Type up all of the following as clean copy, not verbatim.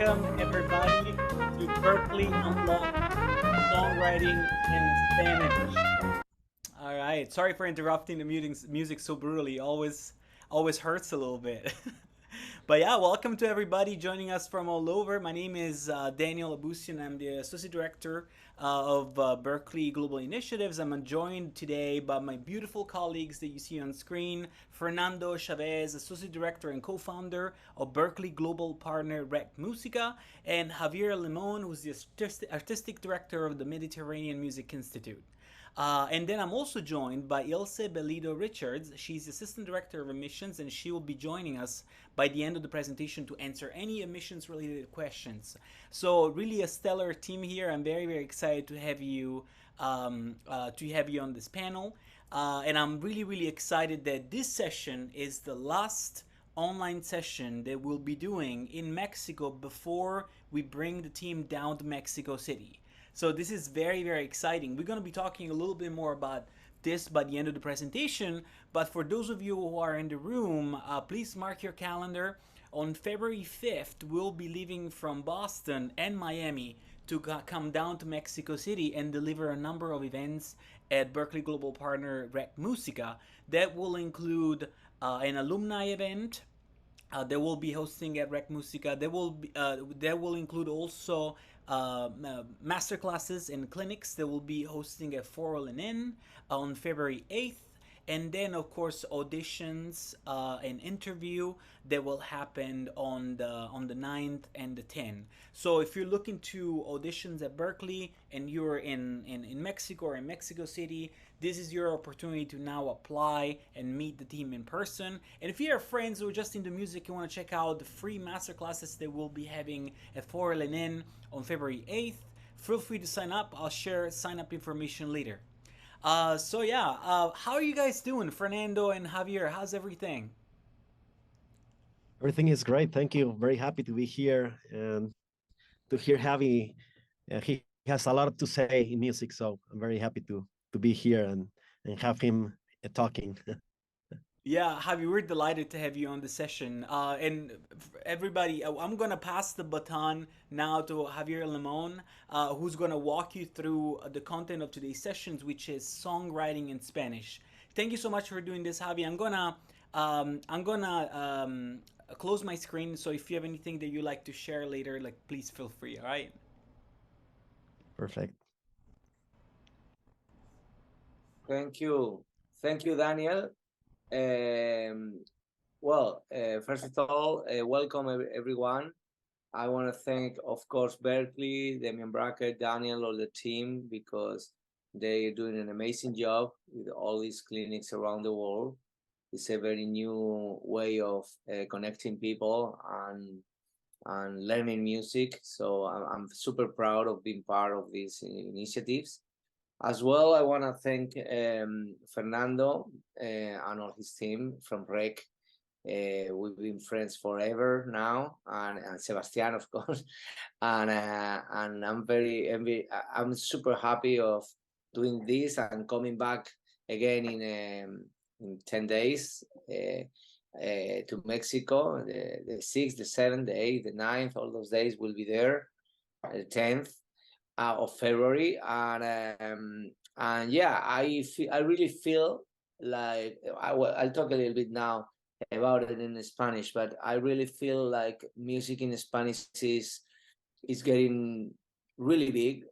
Welcome, everybody, to Berkeley Unlocked Songwriting in Spanish. All right. Sorry for interrupting the music so brutally. Always hurts a little bit. But yeah, welcome to everybody joining us from all over. My name is Daniel Abusian. I'm the Associate Director of Berkeley Global Initiatives. I'm joined today by my beautiful colleagues that you see on screen. Fernando Chavez, Associate Director and Co-Founder of Berkeley Global Partner Rec Musica, and Javier Limon, who's the Artistic Director of the Mediterranean Music Institute. And then I'm also joined by Ilse Belido Richards. She's Assistant Director of Admissions, and she will be joining us by the end of the presentation to answer any admissions related questions. So really a stellar team here. I'm very, very excited to have you on this panel. And I'm really, really excited that this session is the last online session that we'll be doing in Mexico before we bring the team down to Mexico City. So this is very, very exciting. We're going to be talking a little bit more about this by the end of the presentation. But for those of you who are in the room, please mark your calendar. On February 5th, we'll be leaving from Boston and Miami to come down to Mexico City and deliver a number of events at Berkeley Global Partner Rec Musica that will include an alumni event, they will be hosting at Rec Musica. They will include also master classes and clinics. They will be hosting at Foral and Inn on February 8th. And then, of course, auditions and interview that will happen on the 9th and the 10th. So if you're looking to auditions at Berkeley and you're in Mexico or in Mexico City, this is your opportunity to now apply and meet the team in person. And if you have friends who are just into music and want to check out the free master classes that we'll be having at Foral and Inn on February 8th, feel free to sign up. I'll share sign up information later. How are you guys doing, Fernando and Javier? How's everything? Everything is great. Thank you. Very happy to be here and to hear Javi. He has a lot to say in music, so I'm very happy to be here and have him talking. Yeah, Javi, we're delighted to have you on the session. Everybody, I'm gonna pass the baton now to Javier Limon, who's gonna walk you through the content of today's sessions, which is songwriting in Spanish. Thank you so much for doing this, Javi. I'm gonna close my screen. So if you have anything that you like to share later, like please feel free. All right. Perfect. Thank you. Thank you, Daniel. First of all, welcome everyone. I want to thank, of course, Berkeley, Damian Brackett, Daniel, all the team, because they're doing an amazing job with all these clinics around the world. It's a very new way of connecting people and learning music. So I'm super proud of being part of these initiatives. As well, I want to thank Fernando and all his team from REC. We've been friends forever now, and Sebastian, of course, and I'm super happy of doing this and coming back again in 10 days to Mexico. The 6th, the 7th, the 8th, the 9th, all those days will be there. The 10th of February, and yeah, I really feel like I'll talk a little bit now about it in Spanish, but I really feel like music in Spanish is getting really big,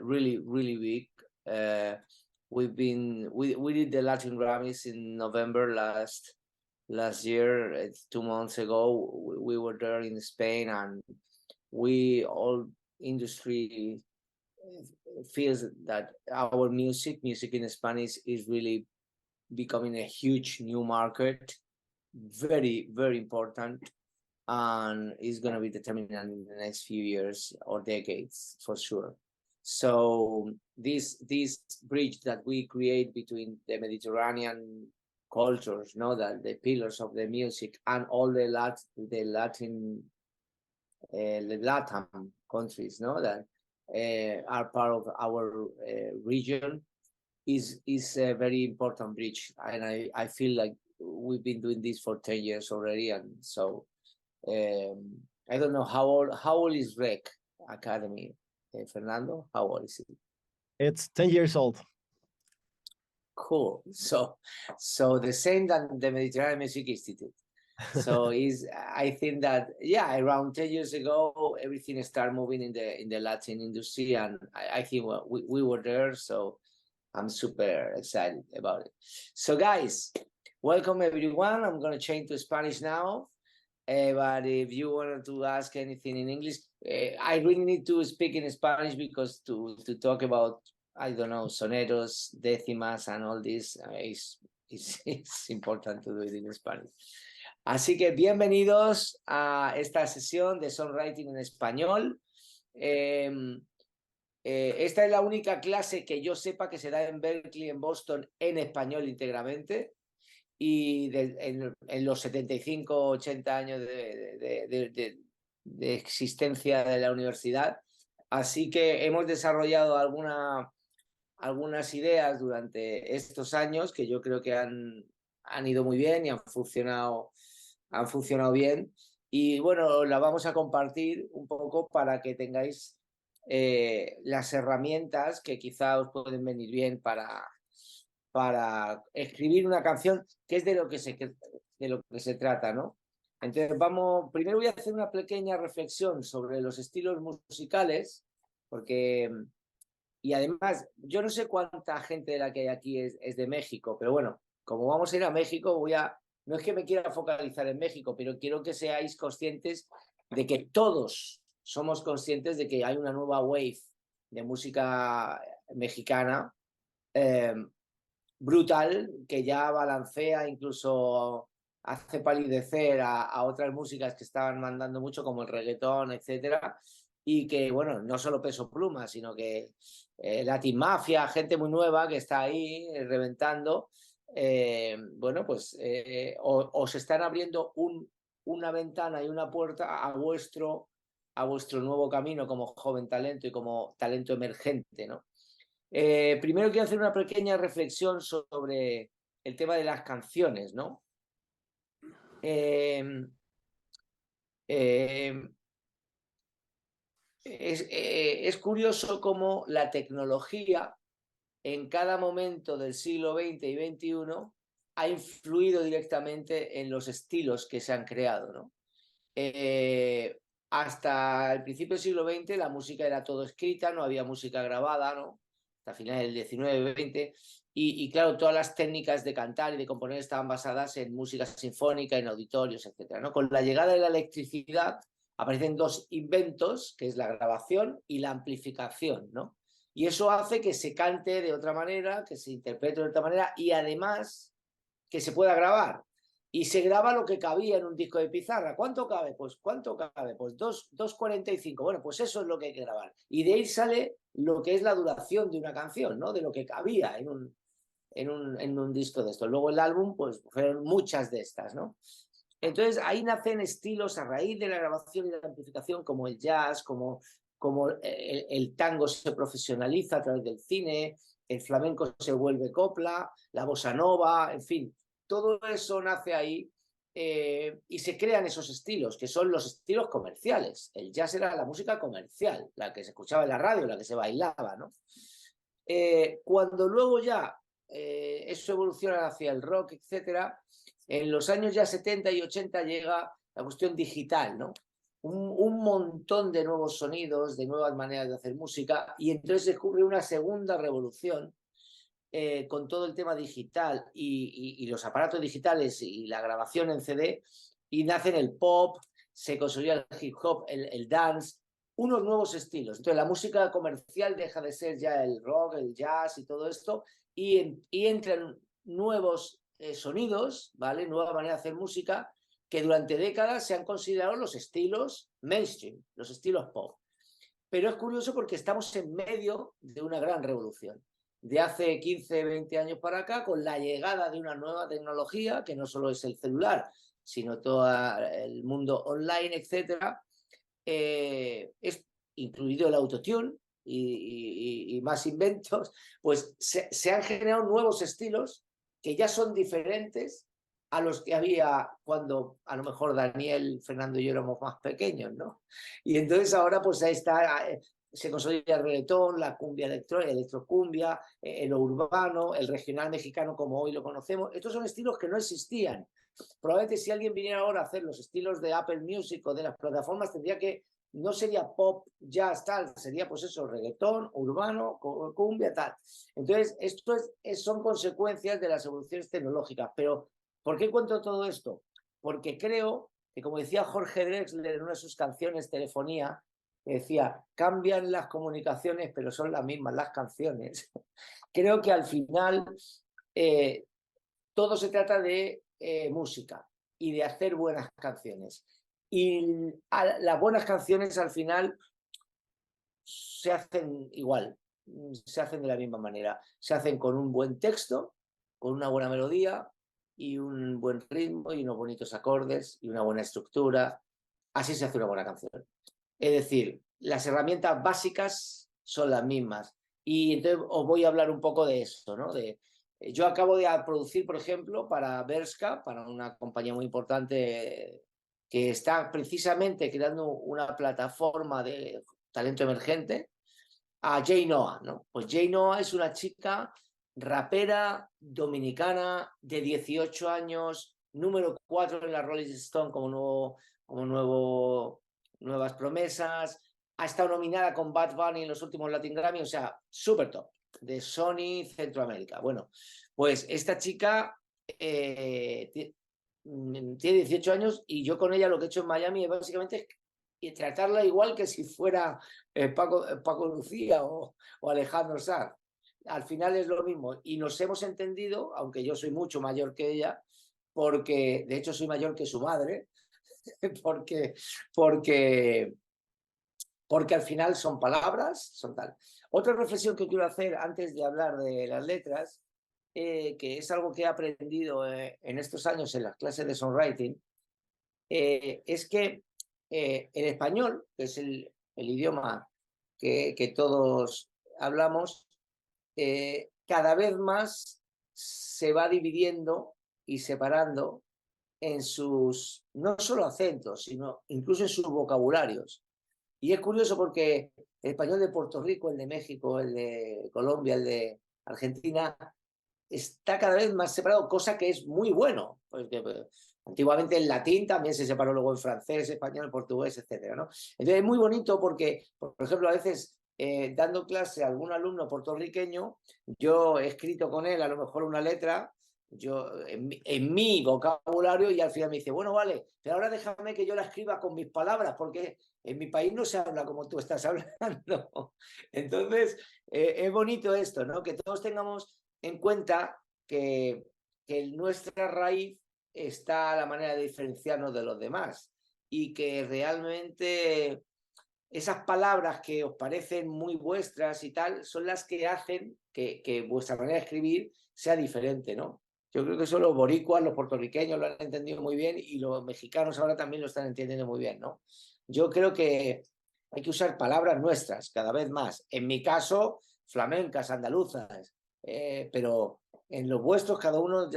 really big. We did the Latin Grammys in November last year. It's 2 months ago. We were there in Spain, and we all industry feels that our music in Spanish is really becoming a huge new market, very, very important, and is going to be determinant in the next few years or decades for sure. So this bridge that we create between the Mediterranean cultures, that the pillars of the music and all the Latin the Latin countries, that are part of our region, is a very important bridge, and I feel like we've been doing this for 10 years already, and so I don't know how old is Rec Academy, Fernando? How old is it? It's 10 years old. Cool. So the same than the Mediterranean Music Institute. So I think that, yeah, around 10 years ago, everything started moving in the Latin industry, and I think we were there. So I'm super excited about it. So guys, welcome everyone. I'm going to change to Spanish now. But if you wanted to ask anything in English, I really need to speak in Spanish because to talk about, I don't know, sonetos, décimas, and all this it's important to do it in Spanish. Así que bienvenidos a esta sesión de songwriting en español. Esta es la única clase que yo sepa que se da en Berklee, en Boston, en español íntegramente. Y en los 75, 80 años de existencia de la universidad. Así que hemos desarrollado algunas ideas durante estos años que yo creo que han ido muy bien y han funcionado bien. Y bueno, la vamos a compartir un poco para que tengáis las herramientas que quizá os pueden venir bien para escribir una canción, que es de lo que se trata, ¿no? Entonces primero voy a hacer una pequeña reflexión sobre los estilos musicales, y además, yo no sé cuánta gente de la que hay aquí es de México, pero bueno, como vamos a ir a México, no es que me quiera focalizar en México, pero quiero que seáis conscientes de que todos somos conscientes de que hay una nueva wave de música mexicana, brutal, que ya balancea, incluso hace palidecer a otras músicas que estaban mandando mucho, como el reggaetón, etcétera, y que, bueno, no solo Peso Pluma, sino que Latin Mafia, gente muy nueva que está ahí reventando, bueno, pues os están abriendo una ventana y una puerta a vuestro nuevo camino como joven talento y como talento emergente, ¿no? Primero quiero hacer una pequeña reflexión sobre el tema de las canciones, ¿no? Es curioso cómo la tecnología en cada momento del siglo XX y XXI ha influido directamente en los estilos que se han creado, ¿no? Hasta el principio del siglo XX la música era todo escrita, no había música grabada, ¿no? Hasta finales del XIX, XX, y claro, todas las técnicas de cantar y de componer estaban basadas en música sinfónica, en auditorios, etcétera, ¿no? Con la llegada de la electricidad aparecen dos inventos, que es la grabación y la amplificación, ¿no? Y eso hace que se cante de otra manera, que se interprete de otra manera y además que se pueda grabar. Y se graba lo que cabía en un disco de pizarra. ¿Cuánto cabe? Pues 2:45. Bueno, pues eso es lo que hay que grabar. Y de ahí sale lo que es la duración de una canción, ¿no? De lo que cabía en un disco de esto. Luego el álbum, pues fueron muchas de estas, ¿no? Entonces ahí nacen estilos a raíz de la grabación y la amplificación, como el jazz, como el tango se profesionaliza a través del cine, el flamenco se vuelve copla, la bossa nova, en fin. Todo eso nace ahí y se crean esos estilos, que son los estilos comerciales. El jazz era la música comercial, la que se escuchaba en la radio, la que se bailaba, ¿no? Cuando luego ya eso evoluciona hacia el rock, etcétera, en los años ya 70 y 80 llega la cuestión digital, ¿no? Un montón de nuevos sonidos, de nuevas maneras de hacer música, y entonces descubre una segunda revolución con todo el tema digital y los aparatos digitales y la grabación en CD, y nacen el pop, se consolida el hip hop, el dance, unos nuevos estilos. Entonces la música comercial deja de ser ya el rock, el jazz y todo esto, y entran nuevos sonidos, ¿vale? Nueva manera de hacer música, que durante décadas se han considerado los estilos mainstream, los estilos pop. Pero es curioso porque estamos en medio de una gran revolución. De hace 15, 20 años para acá, con la llegada de una nueva tecnología, que no solo es el celular, sino todo el mundo online, etcétera, es incluido el autotune y más inventos, pues se han generado nuevos estilos que ya son diferentes a los que había cuando a lo mejor Daniel, Fernando y yo éramos más pequeños, ¿no? Y entonces ahora pues ahí está, se consolida el reggaetón, la cumbia electrocumbia, lo urbano, el regional mexicano como hoy lo conocemos. Estos son estilos que no existían. Probablemente si alguien viniera ahora a hacer los estilos de Apple Music o de las plataformas, tendría que, no sería pop, jazz, tal, sería pues eso, reggaetón, urbano, cumbia, tal. Entonces, esto son consecuencias de las evoluciones tecnológicas. Pero, ¿por qué cuento todo esto? Porque creo que, como decía Jorge Drexler en una de sus canciones, Telefonía, decía, cambian las comunicaciones, pero son las mismas las canciones. Creo que al final todo se trata de música y de hacer buenas canciones. Y las buenas canciones al final se hacen igual, se hacen de la misma manera. Se hacen con un buen texto, con una buena melodía y un buen ritmo y unos bonitos acordes y una buena estructura. Así se hace una buena canción. Es decir, las herramientas básicas son las mismas. Y entonces os voy a hablar un poco de eso, ¿no? Yo acabo de producir, por ejemplo, para Bershka, para una compañía muy importante que está precisamente creando una plataforma de talento emergente, a Jay Noah, ¿no? Pues Jay Noah es una chica rapera dominicana de 18 años, número 4 en la Rolling Stone como nuevas promesas, ha estado nominada con Bad Bunny en los últimos Latin Grammy, o sea, súper top, de Sony Centroamérica. Bueno, pues esta chica tiene 18 años y yo con ella lo que he hecho en Miami es básicamente tratarla igual que si fuera Paco Lucía o Alejandro Sanz. Al final es lo mismo y nos hemos entendido, aunque yo soy mucho mayor que ella, porque de hecho soy mayor que su madre, porque, porque, porque al final son palabras, son tal. Otra reflexión que quiero hacer antes de hablar de las letras, que es algo que he aprendido en estos años en las clases de songwriting, es que el español, que es el idioma que todos hablamos, cada vez más se va dividiendo y separando en sus, no solo acentos, sino incluso en sus vocabularios. Y es curioso porque el español de Puerto Rico, el de México, el de Colombia, el de Argentina, está cada vez más separado, cosa que es muy bueno, porque antiguamente el latín también se separó luego en francés, español, portugués, etcétera, ¿no? Entonces es muy bonito porque, por ejemplo, a veces dando clase a algún alumno puertorriqueño, yo he escrito con él a lo mejor una letra en mi vocabulario y al final me dice, bueno, vale, pero ahora déjame que yo la escriba con mis palabras porque en mi país no se habla como tú estás hablando. Entonces, es bonito esto, ¿no? Que todos tengamos en cuenta que en nuestra raíz está la manera de diferenciarnos de los demás y que realmente esas palabras que os parecen muy vuestras y tal son las que hacen que vuestra manera de escribir sea diferente, ¿no? Yo creo que eso los boricuas, los puertorriqueños lo han entendido muy bien y los mexicanos ahora también lo están entendiendo muy bien, ¿no? Yo creo que hay que usar palabras nuestras cada vez más. En mi caso, flamencas, andaluzas, pero en los vuestros cada uno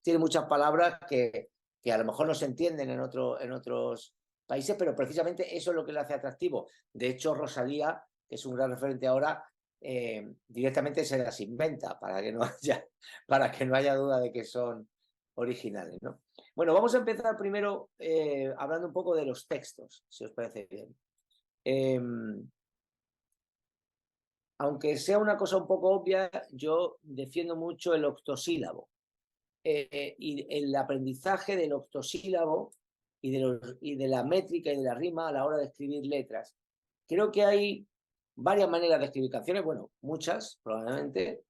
tiene muchas palabras que a lo mejor no se entienden en otros países, pero precisamente eso es lo que le hace atractivo. De hecho, Rosalía, que es un gran referente ahora, directamente se las inventa para que no haya duda de que son originales, ¿no? Bueno, vamos a empezar primero hablando un poco de los textos, si os parece bien. Aunque sea una cosa un poco obvia, yo defiendo mucho el octosílabo y el aprendizaje del octosílabo y de la métrica y de la rima a la hora de escribir letras. Creo que hay varias maneras de escribir canciones, bueno, muchas probablemente.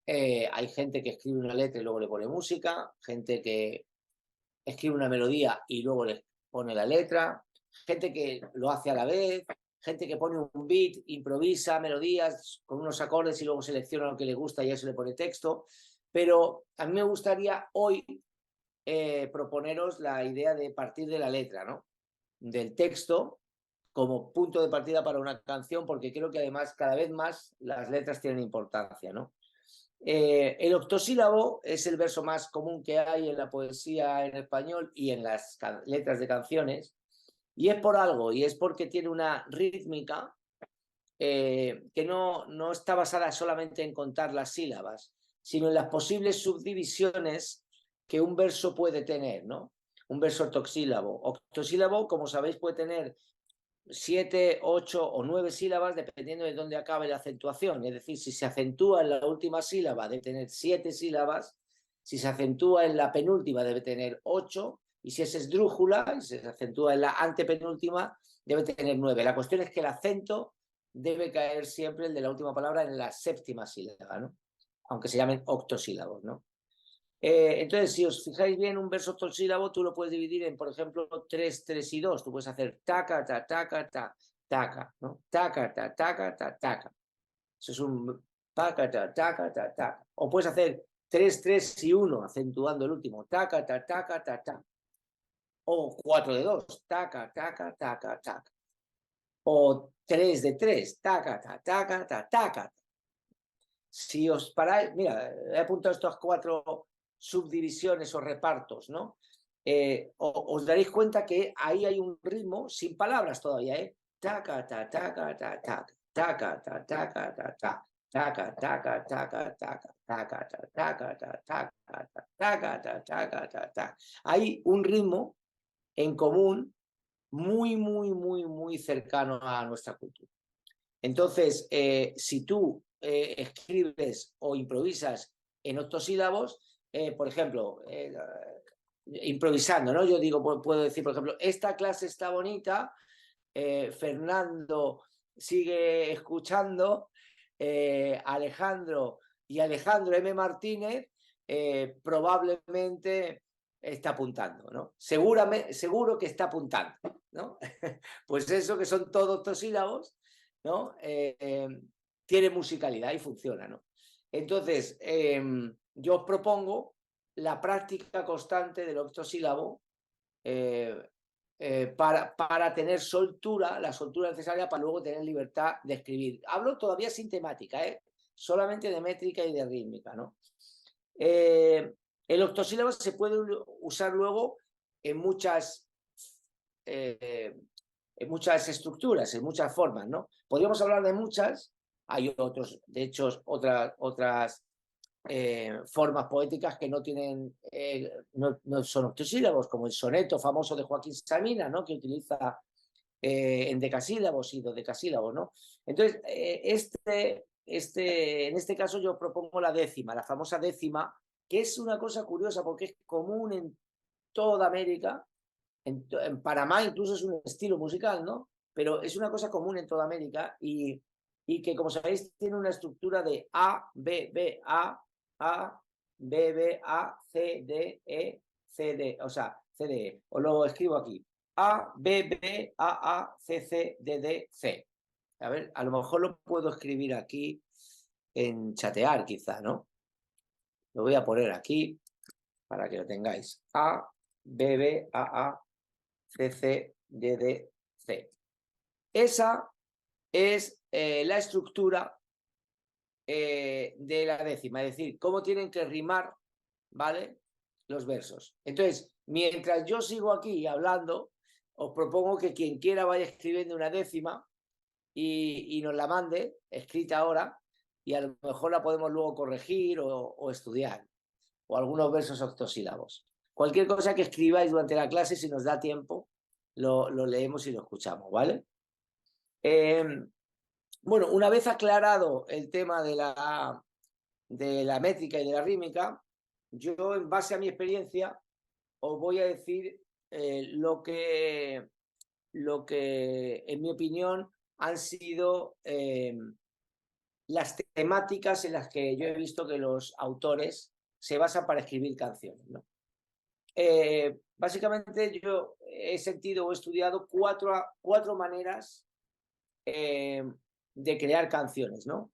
Hay gente que escribe una letra y luego le pone música, gente que escribe una melodía y luego le pone la letra, gente que lo hace a la vez, gente que pone un beat, improvisa melodías con unos acordes y luego selecciona lo que le gusta y a eso le pone texto. Pero a mí me gustaría hoy proponeros la idea de partir de la letra, ¿no? Del texto como punto de partida para una canción, porque creo que además cada vez más las letras tienen importancia, ¿no? El octosílabo es el verso más común que hay en la poesía en español y en las letras de canciones, y es por algo, y es porque tiene una rítmica que no está basada solamente en contar las sílabas, sino en las posibles subdivisiones que un verso puede tener, ¿no? Un verso octosílabo. Octosílabo, como sabéis, puede tener 7, 8 o 9 sílabas dependiendo de dónde acabe la acentuación. Es decir, si se acentúa en la última sílaba debe tener 7 sílabas, si se acentúa en la penúltima debe tener 8, y si es esdrújula y se acentúa en la antepenúltima debe tener 9. La cuestión es que el acento debe caer siempre, el de la última palabra, en la séptima sílaba, ¿no? Aunque se llamen octosílabos, ¿no? Entonces, si os fijáis bien, un verso octosílabo tú lo puedes dividir en, por ejemplo, 3, 3 y 2. Tú puedes hacer taca, ta, taca, ta, taca, ¿no? Taca, ta, taca, ta, taca. Eso es un taca, ta, taca, ta, taca. O puedes hacer 3, 3 y 1, acentuando el último. Taca, ta, taca, ta, taca. O 4 de 2. Taca, taca, taca, taca. O 3 de 3. Taca, ta, taca, ta, taca. Si os paráis, mira, he apuntado estas 4 subdivisiones o repartos, ¿no? Os daréis cuenta que ahí hay un ritmo sin palabras todavía, ¿eh? Taca, ta, taca, ta, taca, taca, ta, taca, ta, ta, taca, taca, taca, taca, taca, ta, taca, ta, taca, ta, taca, ta, taca, ta, ta. Hay un ritmo en común muy, muy, muy, muy cercano a nuestra cultura. Entonces, si tú escribes o improvisas en octosílabos, por ejemplo, improvisando, ¿no? Yo digo, puedo decir, por ejemplo, esta clase está bonita, Fernando sigue escuchando, Alejandro y Alejandro M. Martínez probablemente está apuntando, ¿no? Seguro que está apuntando, ¿no? Pues eso, que son todos octosílabos, ¿no? Tiene musicalidad y funciona, ¿no? Entonces, yo os propongo la práctica constante del octosílabo para tener soltura, la soltura necesaria para luego tener libertad de escribir. Hablo todavía sin temática, solamente de métrica y de rítmica, ¿no? El octosílabo se puede usar luego en muchas estructuras, en muchas formas, ¿no? Podríamos hablar de muchas, hay otros, de hecho, otras formas poéticas que no tienen, no son octosílabos, como el soneto famoso de Joaquín Sabina, ¿no? Que utiliza endecasílabos y dodecasílabos, ¿no? Entonces, en este caso yo propongo la décima, la famosa décima, que es una cosa curiosa porque es común en toda América. En Panamá incluso es un estilo musical, ¿no? Pero es una cosa común en toda América y que, como sabéis, tiene una estructura de A, B, B, A, B, B, A, C, D, E, C, D, o sea, C, D, E. Os lo escribo aquí. A, B, B, A, C, C, D, D, C. A ver, a lo mejor lo puedo escribir aquí en chatear, quizá, ¿no? Lo voy a poner aquí para que lo tengáis. A, B, B, A, C, C, D, D, C. Esa es la estructura de la décima, es decir, cómo tienen que rimar, ¿vale? Los versos. Entonces, mientras yo sigo aquí hablando, os propongo que quien quiera vaya escribiendo una décima y nos la mande escrita ahora, y a lo mejor la podemos luego corregir o estudiar, o algunos versos octosílabos. Cualquier cosa que escribáis durante la clase, si nos da tiempo, lo leemos y lo escuchamos, ¿vale? Bueno, una vez aclarado el tema de la métrica y de la rítmica, yo, en base a mi experiencia, os voy a decir lo que, en mi opinión, han sido las temáticas en las que yo he visto que los autores se basan para escribir canciones, ¿no? Básicamente yo he sentido o he estudiado cuatro maneras de crear canciones, ¿no?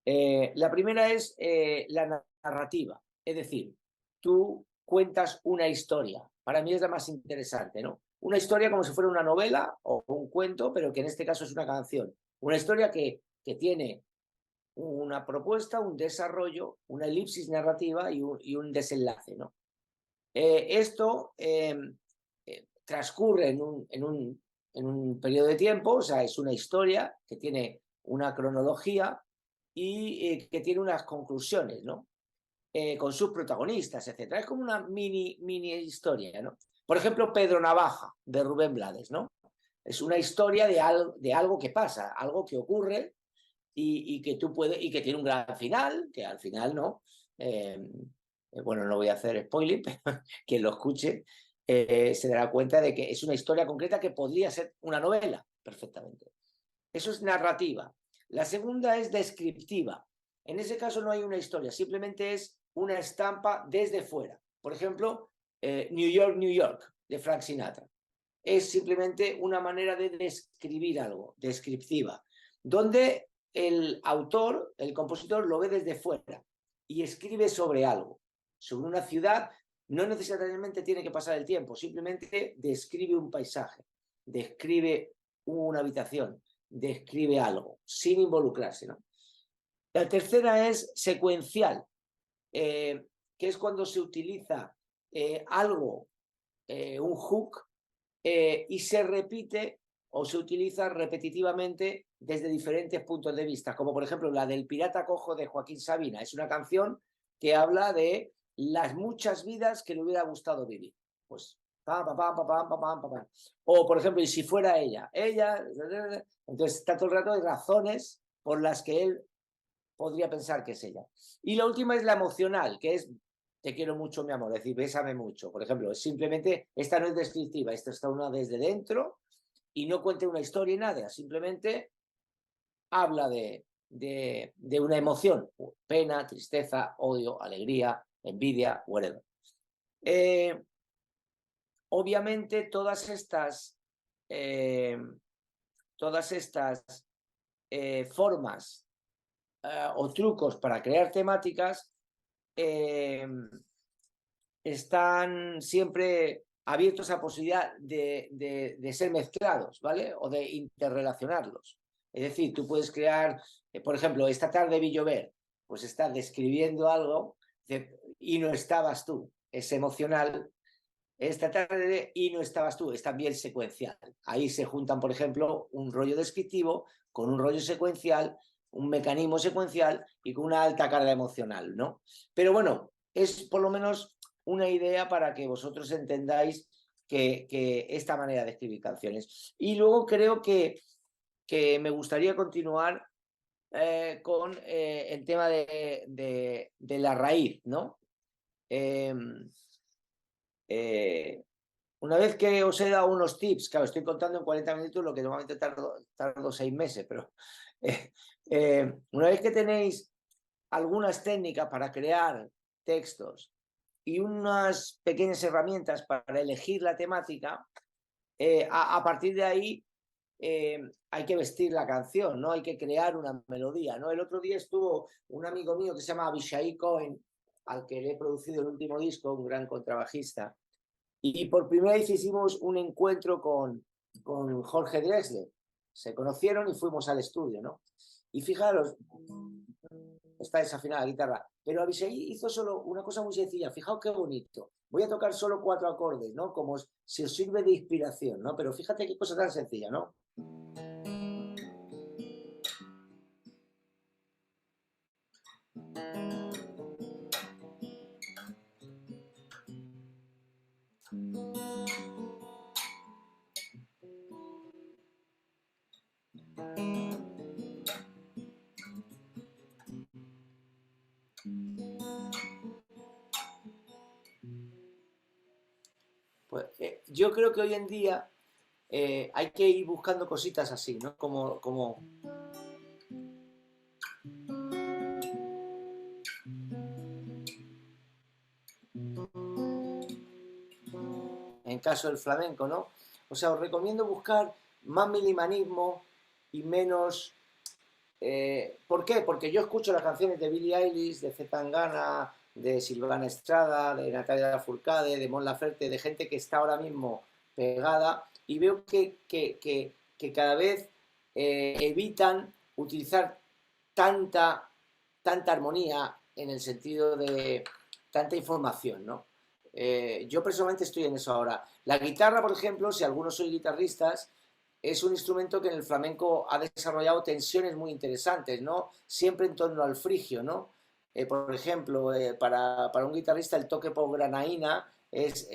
La primera es la narrativa, es decir, tú cuentas una historia. Para mí es la más interesante, ¿no? Una historia como si fuera una novela o un cuento, pero que en este caso es una canción. Una historia que tiene una propuesta, un desarrollo, una elipsis narrativa y un desenlace, ¿no? Esto transcurre en un periodo de tiempo, o sea, es una historia que tiene una cronología y que tiene unas conclusiones, ¿no? Con sus protagonistas, etc. Es como una mini historia, ¿no? Por ejemplo, Pedro Navaja, de Rubén Blades, ¿no? Es una historia de algo que pasa, algo que ocurre y que tú puedes, y que tiene un gran final, que al final no. Bueno, no voy a hacer spoiler, pero quien lo escuche se dará cuenta de que es una historia concreta que podría ser una novela perfectamente. Eso es narrativa. La segunda es descriptiva. En ese caso no hay una historia, simplemente es una estampa desde fuera. Por ejemplo, New York, New York, de Frank Sinatra. Es simplemente una manera de describir algo, descriptiva, donde el autor, el compositor, lo ve desde fuera y escribe sobre algo, sobre una ciudad. No necesariamente tiene que pasar el tiempo, simplemente describe un paisaje, describe una habitación, describe algo, sin involucrarse, ¿no? La tercera es secuencial, que es cuando se utiliza algo, un hook, y se repite o se utiliza repetitivamente desde diferentes puntos de vista, como por ejemplo la del Pirata Cojo de Joaquín Sabina. Es una canción que habla de las muchas vidas que le hubiera gustado vivir. Pues pam, pam, pam, pam, pam, pam, pam. O por ejemplo, y si fuera ella, entonces está todo el rato de razones por las que él podría pensar que es ella. Y la última es la emocional, que es te quiero mucho, mi amor, es decir, bésame mucho. Por ejemplo, simplemente, esta no es descriptiva, esta está una desde dentro y no cuenta una historia y nada, simplemente habla de una emoción, pena, tristeza, odio, alegría, envidia, whatever. Obviamente todas estas formas o trucos para crear temáticas están siempre abiertos a la posibilidad de ser mezclados, ¿vale? O de interrelacionarlos. Es decir, tú puedes crear, por ejemplo, esta tarde vi llover, pues estás describiendo algo y no estabas tú. Es emocional. Esta tarde y no estabas tú, es también secuencial. Ahí se juntan, por ejemplo, un rollo descriptivo con un rollo secuencial, un mecanismo secuencial y con una alta carga emocional, ¿no? Pero bueno, es por lo menos una idea para que vosotros entendáis que esta manera de escribir canciones. Y luego creo que me gustaría continuar con el tema de la raíz, ¿no? Una vez que os he dado unos tips, claro, estoy contando en 40 minutos lo que normalmente tardo 6 meses, pero una vez que tenéis algunas técnicas para crear textos y unas pequeñas herramientas para elegir la temática, a partir de ahí hay que vestir la canción, ¿no? Hay que crear una melodía, ¿no? El otro día estuvo un amigo mío que se llama Abishai Cohen, al que le he producido el último disco, un gran contrabajista, y por primera vez hicimos un encuentro con Jorge Drexler. Se conocieron y fuimos al estudio, ¿no? Y fijaros, está desafinada la guitarra, pero Abishai hizo solo una cosa muy sencilla. Fijaos qué bonito. Voy a tocar solo 4 acordes, ¿no? Como si os sirve de inspiración, ¿no? Pero fíjate qué cosa tan sencilla, ¿no? Pues, yo creo que hoy en día hay que ir buscando cositas así, ¿no? Como en caso del flamenco, ¿no? O sea, os recomiendo buscar más minimalismo y menos... ¿Por qué? Porque yo escucho las canciones de Billie Eilish, de Zetangana, de Silvana Estrada, de Natalia Lafourcade, de Mon Laferte, de gente que está ahora mismo pegada y veo que cada vez evitan utilizar tanta tanta armonía en el sentido de tanta información, ¿no? Yo personalmente estoy en eso ahora. La guitarra, por ejemplo, si algunos sois guitarristas, es un instrumento que en el flamenco ha desarrollado tensiones muy interesantes, ¿no? Siempre en torno al frigio, ¿no? Por ejemplo, para un guitarrista el toque por granaína es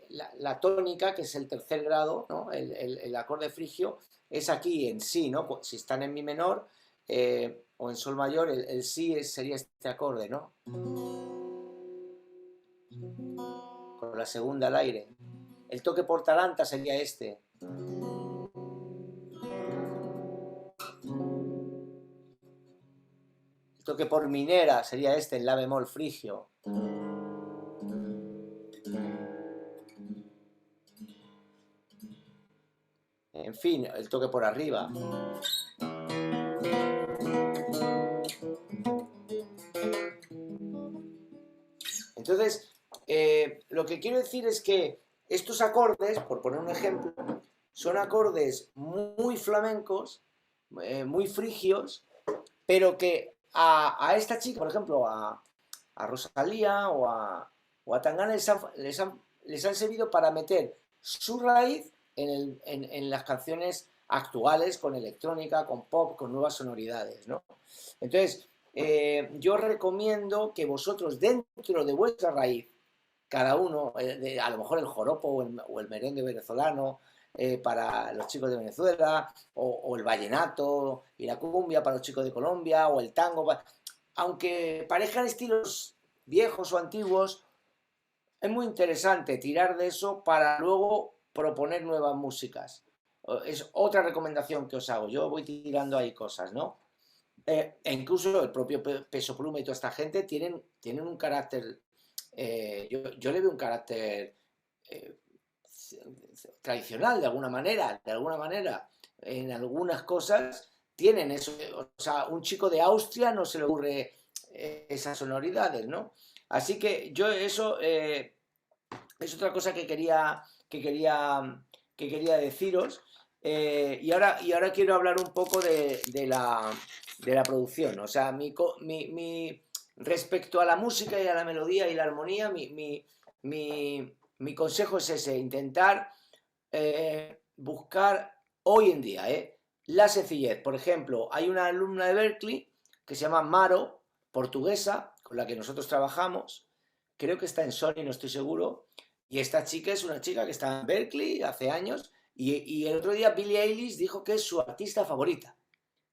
la tónica, que es el tercer grado, ¿no? El acorde frigio es aquí en si, ¿no? Si están en mi menor o en sol mayor, el si sería este acorde, ¿no? Con la segunda al aire. El toque por talanta sería este. El toque por minera sería este, el la bemol frigio. En fin, el toque por arriba. Entonces, lo que quiero decir es que estos acordes, por poner un ejemplo, son acordes muy flamencos, muy frigios, pero que a esta chica, por ejemplo, a Rosalía o a Tangana les han servido para meter su raíz en las canciones actuales, con electrónica, con pop, con nuevas sonoridades, ¿no? Entonces, yo recomiendo que vosotros, dentro de vuestra raíz, cada uno, a lo mejor el joropo o el merengue venezolano para los chicos de Venezuela, o el vallenato y la cumbia para los chicos de Colombia, o el tango, aunque parezcan estilos viejos o antiguos, es muy interesante tirar de eso para luego proponer nuevas músicas. Es otra recomendación que os hago. Yo voy tirando ahí cosas, ¿no? E incluso el propio Peso Pluma y toda esta gente tienen un carácter, yo le veo un carácter tradicional de alguna manera, en algunas cosas tienen eso, o sea, un chico de Austria no se le ocurre esas sonoridades, ¿no? Así que yo eso es otra cosa que quería deciros. Y ahora quiero hablar un poco de la producción. O sea, respecto a la música y a la melodía y la armonía, mi consejo es ese: intentar buscar hoy en día la sencillez. Por ejemplo, hay una alumna de Berklee que se llama Maro, portuguesa, con la que nosotros trabajamos. Creo que está en Sony, no estoy seguro. Y esta chica es una chica que está en Berklee hace años. Y el otro día Billie Eilish dijo que es su artista favorita.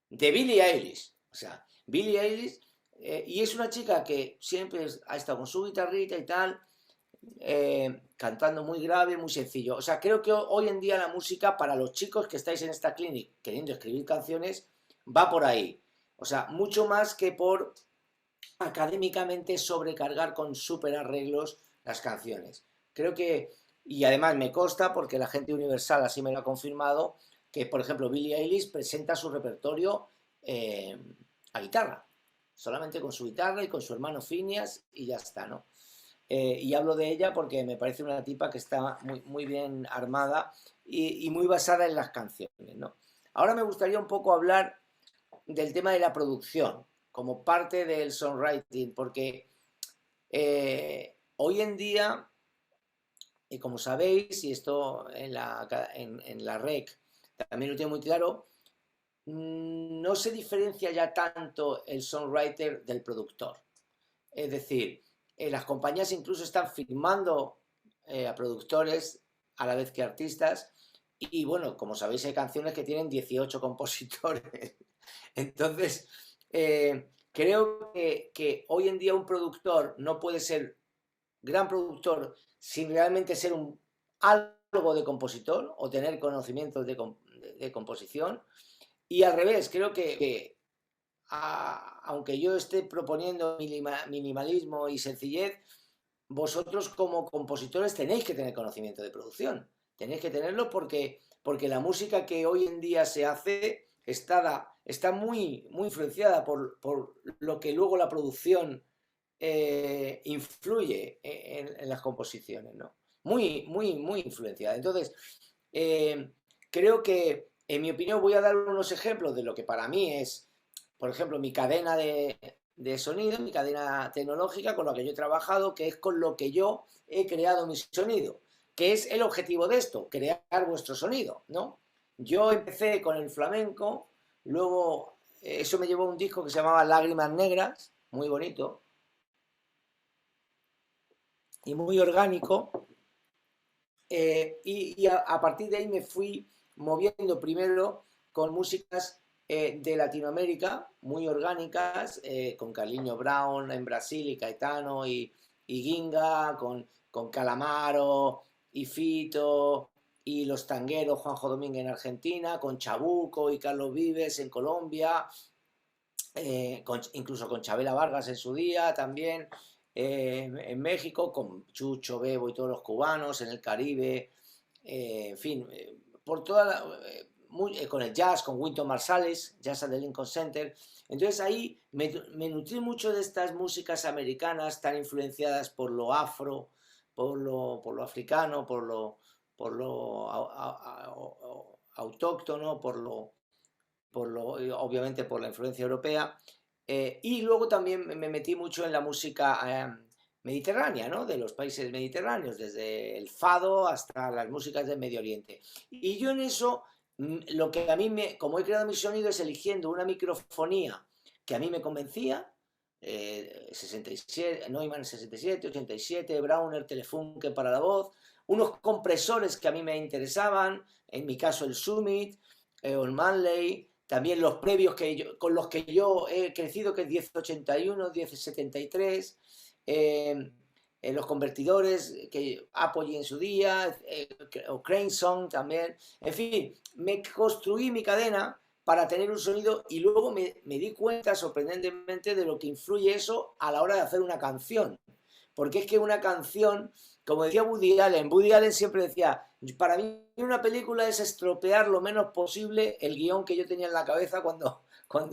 De Billie Eilish. O sea, Billie Eilish. Y es una chica que siempre ha estado con su guitarrita y tal. Cantando muy grave, muy sencillo. O sea, creo que hoy en día la música, para los chicos que estáis en esta clinic queriendo escribir canciones, va por ahí. O sea, mucho más que por académicamente sobrecargar con súper arreglos las canciones. Creo que, y además me consta, porque la gente Universal así me lo ha confirmado, que por ejemplo Billie Eilish presenta su repertorio a guitarra, solamente con su guitarra y con su hermano Phineas, y ya está, ¿no? Y hablo de ella porque me parece una tipa que está muy bien armada y muy basada en las canciones, ¿no? Ahora me gustaría un poco hablar del tema de la producción como parte del songwriting, porque hoy en día, y como sabéis, y esto en la REC también lo tengo muy claro, no se diferencia ya tanto el songwriter del productor. Es decir, las compañías incluso están firmando a productores a la vez que artistas, y bueno, como sabéis, hay canciones que tienen 18 compositores. Entonces, creo que hoy en día un productor no puede ser gran productor sin realmente ser algo de compositor o tener conocimientos de composición. Y al revés, creo que aunque yo esté proponiendo minimalismo y sencillez, vosotros como compositores tenéis que tener conocimiento de producción. Tenéis que tenerlo porque la música que hoy en día se hace está muy influenciada por lo que luego la producción influye en las composiciones, ¿no? Muy influenciada. Entonces, creo que, en mi opinión, voy a dar unos ejemplos de lo que para mí es, por ejemplo, mi cadena de de sonido, mi cadena tecnológica con la que yo he trabajado, que es con lo que yo he creado mi sonido, que es el objetivo de esto, crear vuestro sonido, ¿no? Yo empecé con el flamenco, luego eso me llevó a un disco que se llamaba Lágrimas Negras, muy bonito y muy orgánico, y a partir de ahí me fui moviendo primero con músicas de Latinoamérica, muy orgánicas, con Carlinhos Brown en Brasil y Caetano y Ginga, con Calamaro y Fito y los tangueros Juanjo Domínguez en Argentina, con Chabuco y Carlos Vives en Colombia, incluso con Chabela Vargas en su día también, en México, con Chucho, Bebo y todos los cubanos, en el Caribe, en fin, por toda con el jazz, con Wynton Marsalis, jazz del Lincoln Center. Entonces ahí me nutrí mucho de estas músicas americanas tan influenciadas por lo afro, por lo africano, por lo autóctono, obviamente por la influencia europea, y luego también me metí mucho en la música mediterránea, ¿no? De los países mediterráneos, desde el fado hasta las músicas del Medio Oriente. Y yo en eso, lo que a mí como he creado mi sonido es eligiendo una microfonía que a mí me convencía, 67, Neumann 67, 87, Brauner, Telefunken para la voz, unos compresores que a mí me interesaban, en mi caso el Summit, o el Manley, también los previos con los que yo he crecido, que es 1081, 1073, los convertidores que Apogee en su día, o Craneson también. En fin, me construí mi cadena para tener un sonido y luego me di cuenta sorprendentemente de lo que influye eso a la hora de hacer una canción. Porque es que una canción, como decía Woody Allen siempre decía, para mí una película es estropear lo menos posible el guión que yo tenía en la cabeza cuando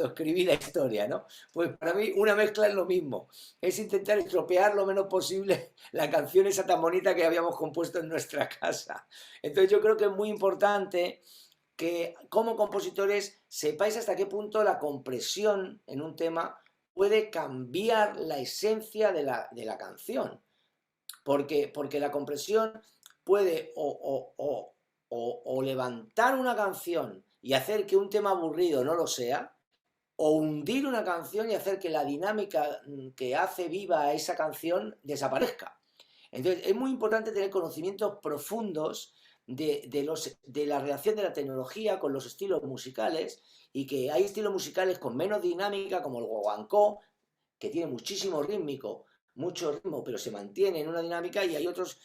escribí la historia, ¿no? Pues para mí una mezcla es lo mismo, es intentar estropear lo menos posible la canción esa tan bonita que habíamos compuesto en nuestra casa. Entonces yo creo que es muy importante que como compositores sepáis hasta qué punto la compresión en un tema puede cambiar la esencia de la canción. Porque la compresión puede o levantar una canción y hacer que un tema aburrido no lo sea, o hundir una canción y hacer que la dinámica que hace viva a esa canción desaparezca. Entonces es muy importante tener conocimientos profundos de la relación de la tecnología con los estilos musicales, y que hay estilos musicales con menos dinámica, como el guaguancó, que tiene muchísimo mucho ritmo, pero se mantiene en una dinámica, y hay otros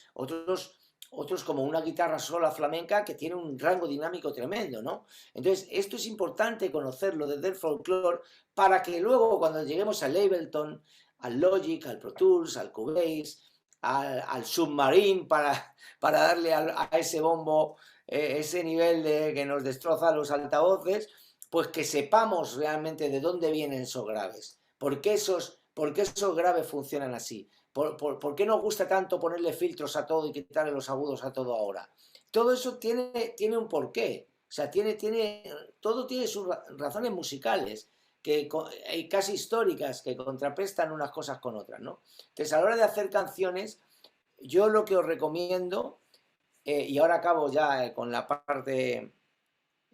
como una guitarra sola flamenca que tiene un rango dinámico tremendo, ¿no? Entonces, esto es importante conocerlo desde el folclore para que luego cuando lleguemos al Ableton, al Logic, al Pro Tools, al Cubase, al Submarine para darle a ese bombo ese nivel que nos destroza los altavoces, pues que sepamos realmente de dónde vienen esos graves, por qué esos graves funcionan así, por qué nos gusta tanto ponerle filtros a todo y quitarle los agudos a todo ahora. Todo eso tiene un porqué, o sea, todo tiene sus razones musicales, casi históricas, que contraprestan unas cosas con otras, ¿no? Entonces, a la hora de hacer canciones, yo lo que os recomiendo, y ahora acabo ya con la parte,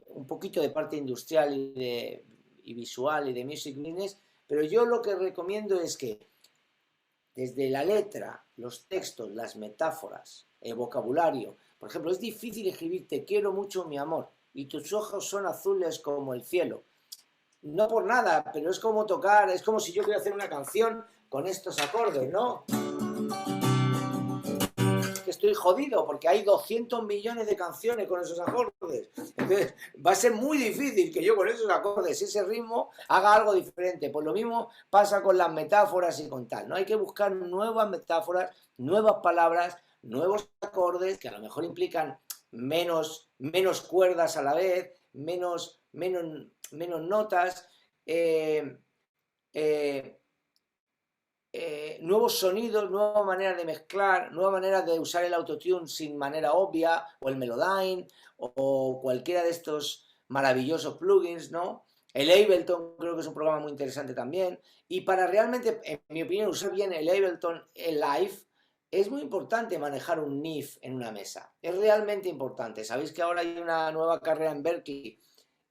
un poquito de parte industrial y visual y de music business, pero yo lo que recomiendo es que desde la letra, los textos, las metáforas, el vocabulario, por ejemplo, es difícil escribir "te quiero mucho, mi amor, y tus ojos son azules como el cielo". No por nada, pero es como tocar, es como si yo quiero hacer una canción con estos acordes, ¿no? Que estoy jodido porque hay 200 millones de canciones con esos acordes. Entonces va a ser muy difícil que yo con esos acordes y ese ritmo haga algo diferente. Pues lo mismo pasa con las metáforas y con tal, ¿no? Hay que buscar nuevas metáforas, nuevas palabras, nuevos acordes que a lo mejor implican menos cuerdas a la vez, menos notas, nuevos sonidos, nuevas maneras de mezclar, nuevas maneras de usar el autotune sin manera obvia, o el Melodyne, o cualquiera de estos maravillosos plugins, ¿no? El Ableton creo que es un programa muy interesante también. Y para realmente, en mi opinión, usar bien el Ableton Live, es muy importante manejar un NIF en una mesa. Es realmente importante. Sabéis que ahora hay una nueva carrera en Berklee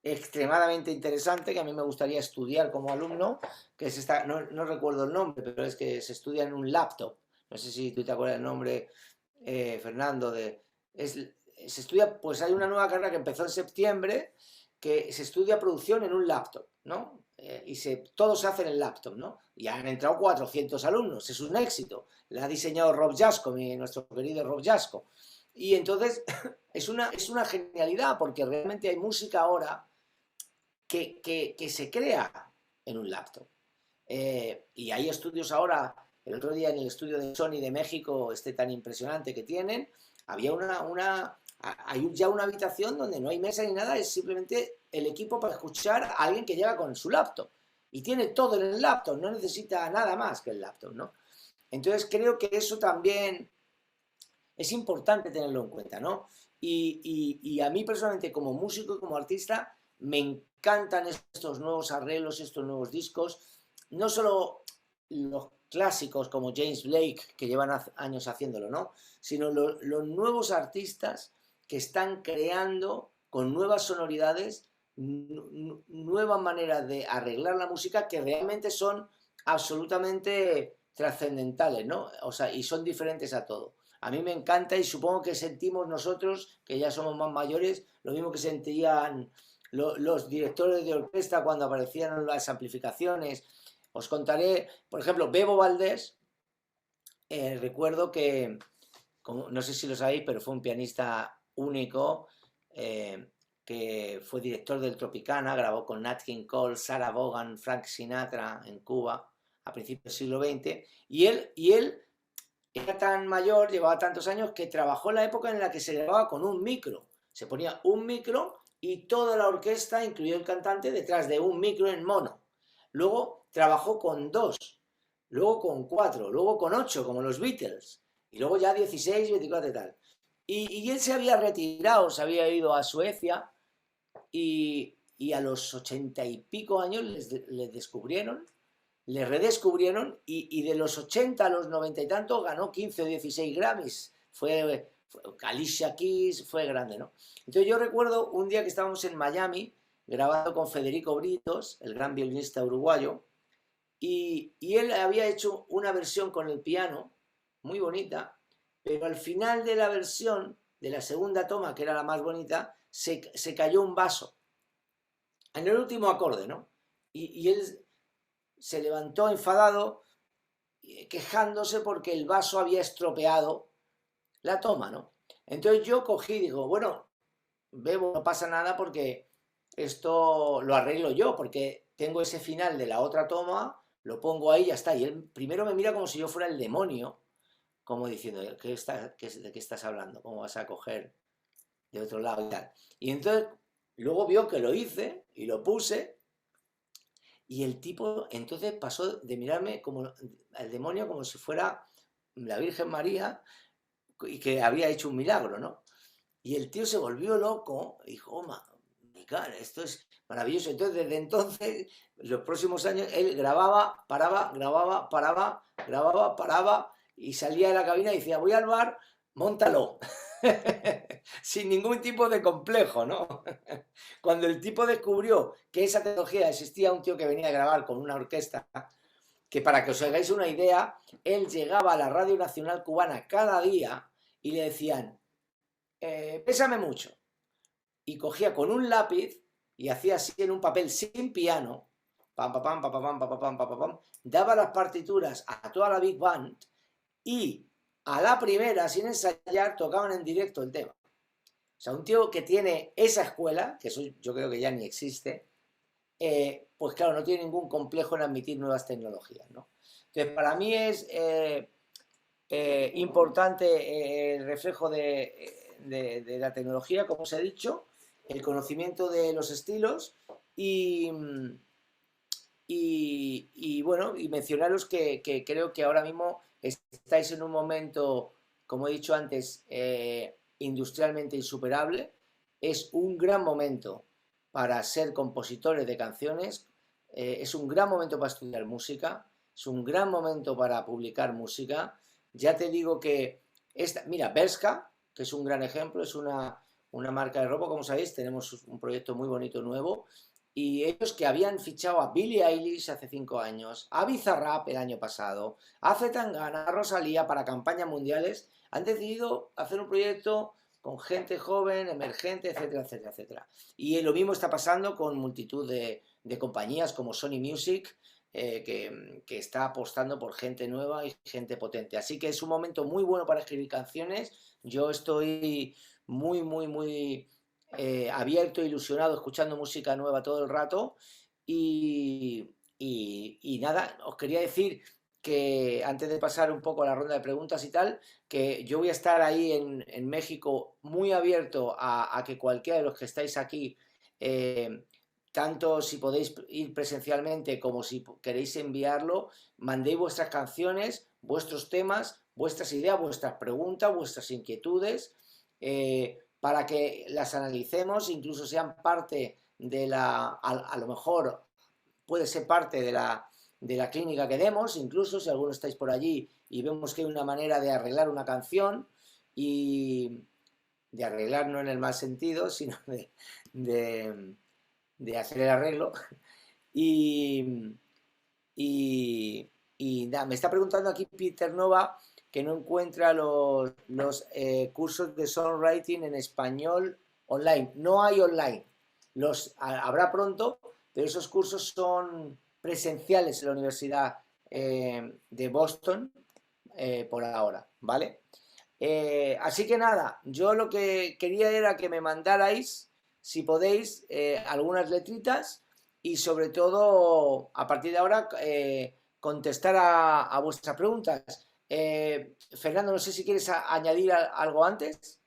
extremadamente interesante que a mí me gustaría estudiar como alumno, que es esta, no recuerdo el nombre, pero es que se estudia en un laptop. No sé si tú te acuerdas del nombre, Fernando, se estudia, pues hay una nueva carrera que empezó en septiembre, que se estudia producción en un laptop, ¿no? Y todo se hace en el laptop, ¿no? Y han entrado 400 alumnos, es un éxito. La ha diseñado Rob Jasko, nuestro querido Rob Jasko. Y entonces es una genialidad, porque realmente hay música ahora que se crea en un laptop. Y hay estudios ahora, el otro día en el estudio de Sony de México, tan impresionante que tienen, había hay ya una habitación donde no hay mesa ni nada, es simplemente el equipo para escuchar a alguien que llega con su laptop. Y tiene todo en el laptop, no necesita nada más que el laptop, ¿no? Entonces creo que eso también es importante tenerlo en cuenta, ¿no? Y a mí personalmente, como músico y como artista, me encantan estos nuevos arreglos, estos nuevos discos, no solo los clásicos como James Blake, que llevan años haciéndolo, ¿no? Sino los nuevos artistas que están creando con nuevas sonoridades, nuevas maneras de arreglar la música que realmente son absolutamente trascendentales, ¿no? O sea, y son diferentes a todo. A mí me encanta y supongo que sentimos nosotros, que ya somos más mayores, lo mismo que sentían los directores de orquesta cuando aparecían las amplificaciones. Os contaré, por ejemplo, Bebo Valdés, recuerdo que, no sé si lo sabéis, pero fue un pianista único, que fue director del Tropicana, grabó con Nat King Cole, Sarah Vaughan, Frank Sinatra en Cuba a principios del siglo XX, y él era tan mayor, llevaba tantos años, que trabajó en la época en la que se grababa con un micro. Se ponía un micro y toda la orquesta, incluido el cantante, detrás de un micro en mono. Luego trabajó con 2, luego con 4, luego con 8, como los Beatles, y luego ya 16, 24 y tal. Y él se había retirado, se había ido a Suecia, y a los 80 y pico años les descubrieron, le redescubrieron, y de los 80 a los 90 y tanto ganó 15 o 16 Grammys. Fue Alicia Keys, fue grande, ¿no? Entonces yo recuerdo un día que estábamos en Miami grabando con Federico Britos, el gran violinista uruguayo, y él había hecho una versión con el piano muy bonita, pero al final de la versión, de la segunda toma, que era la más bonita, se cayó un vaso en el último acorde, ¿no? Y él se levantó enfadado, quejándose porque el vaso había estropeado la toma, ¿no? Entonces yo cogí y digo, bueno, Bebo, no pasa nada porque esto lo arreglo yo, porque tengo ese final de la otra toma, lo pongo ahí y ya está. Y él primero me mira como si yo fuera el demonio, como diciendo, ¿de qué estás hablando? ¿Cómo vas a coger de otro lado y tal? Y entonces luego vio que lo hice y lo puse, y el tipo entonces pasó de mirarme como al demonio, como si fuera la Virgen María y que había hecho un milagro, ¿no? Y el tío se volvió loco y dijo, oh, esto es maravilloso. Entonces, desde entonces, los próximos años, él grababa, paraba, grababa, paraba, grababa, paraba, y salía de la cabina y decía, voy al bar, móntalo. Sin ningún tipo de complejo, ¿no? Cuando el tipo descubrió que esa tecnología existía, un tío que venía a grabar con una orquesta, que para que os hagáis una idea, él llegaba a la Radio Nacional Cubana cada día y le decían, pésame mucho. Y cogía con un lápiz y hacía así en un papel sin piano, pam, pam, pam, pam, pam, pam, pam, pam, pam, daba las partituras a toda la Big Band y a la primera, sin ensayar, tocaban en directo el tema. O sea, un tío que tiene esa escuela, que eso yo creo que ya ni existe, pues claro, no tiene ningún complejo en admitir nuevas tecnologías, ¿no? Entonces, para mí es importante el reflejo de la tecnología, como os he dicho, el conocimiento de los estilos y bueno, y mencionaros que creo que ahora mismo estáis en un momento, como he dicho antes, industrialmente insuperable. Es un gran momento para ser compositores de canciones, es un gran momento para estudiar música, es un gran momento para publicar música. Ya te digo que, mira, Bershka, que es un gran ejemplo, es una marca de ropa, como sabéis, tenemos un proyecto muy bonito nuevo, y ellos que habían fichado a Billie Eilish hace 5 años, a Bizarrap el año pasado, a Zetangana, a Rosalía para campañas mundiales, han decidido hacer un proyecto con gente joven, emergente, etcétera, etcétera, etcétera. Y lo mismo está pasando con multitud de compañías como Sony Music, que está apostando por gente nueva y gente potente. Así que es un momento muy bueno para escribir canciones. Yo estoy muy, muy, muy abierto, ilusionado, escuchando música nueva todo el rato. Y nada, os quería decir que antes de pasar un poco a la ronda de preguntas y tal, que yo voy a estar ahí en México muy abierto a que cualquiera de los que estáis aquí, tanto si podéis ir presencialmente como si queréis enviarlo, mandéis vuestras canciones, vuestros temas, vuestras ideas, vuestras preguntas, vuestras inquietudes, para que las analicemos, incluso sean parte de a lo mejor puede ser parte de la clínica que demos, incluso si alguno estáis por allí y vemos que hay una manera de arreglar una canción, y de arreglar no en el mal sentido, sino de hacer el arreglo. Y nada, me está preguntando aquí Peter Nova que no encuentra los cursos de songwriting en español online. No hay online. Habrá pronto, pero esos cursos son presenciales en la Universidad de Boston por ahora, ¿vale? Así que nada, yo lo que quería era que me mandarais, si podéis, algunas letritas, y sobre todo, a partir de ahora, contestar a vuestras preguntas. Fernando, no sé si quieres añadir algo antes.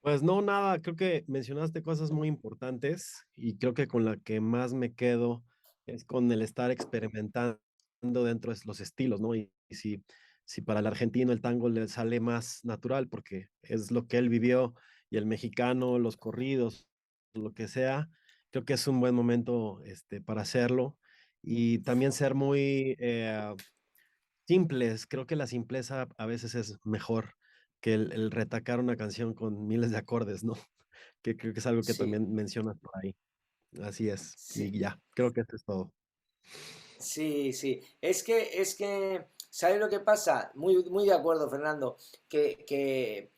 Pues no, nada, creo que mencionaste cosas muy importantes y creo que con la que más me quedo es con el estar experimentando dentro de los estilos, ¿no? Y si para el argentino el tango le sale más natural porque es lo que él vivió, y el mexicano, los corridos, lo que sea, creo que es un buen momento para hacerlo, y también ser muy simples. Creo que la simpleza a veces es mejor que el retacar una canción con miles de acordes, ¿no? Que creo que es algo que Sí, también mencionas por ahí. Así es. sí, Y ya, creo que eso es todo. sí, sí. Es que, ¿sabes lo que pasa? Muy, muy de acuerdo, Fernando, que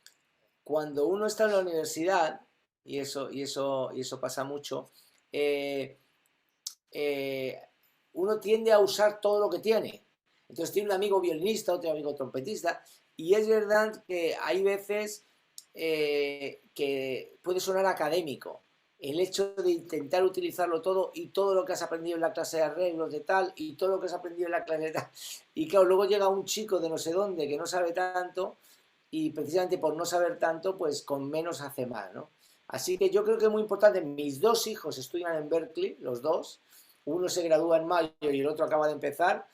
cuando uno está en la universidad, y eso pasa mucho, eh, eh, uno tiende a usar todo lo que tiene. Entonces tiene un amigo violinista, otro amigo trompetista, y es verdad que hay veces que puede sonar académico el hecho de intentar utilizarlo todo, y todo lo que has aprendido en la clase de arreglos de tal, y todo lo que has aprendido en la clase de tal. Y claro, luego llega un chico de no sé dónde que no sabe tanto, y precisamente por no saber tanto, pues con menos hace más, ¿no? Así que yo creo que es muy importante. Mis 2 hijos estudian en Berkeley, los dos. Uno se gradúa en mayo y el otro acaba de empezar.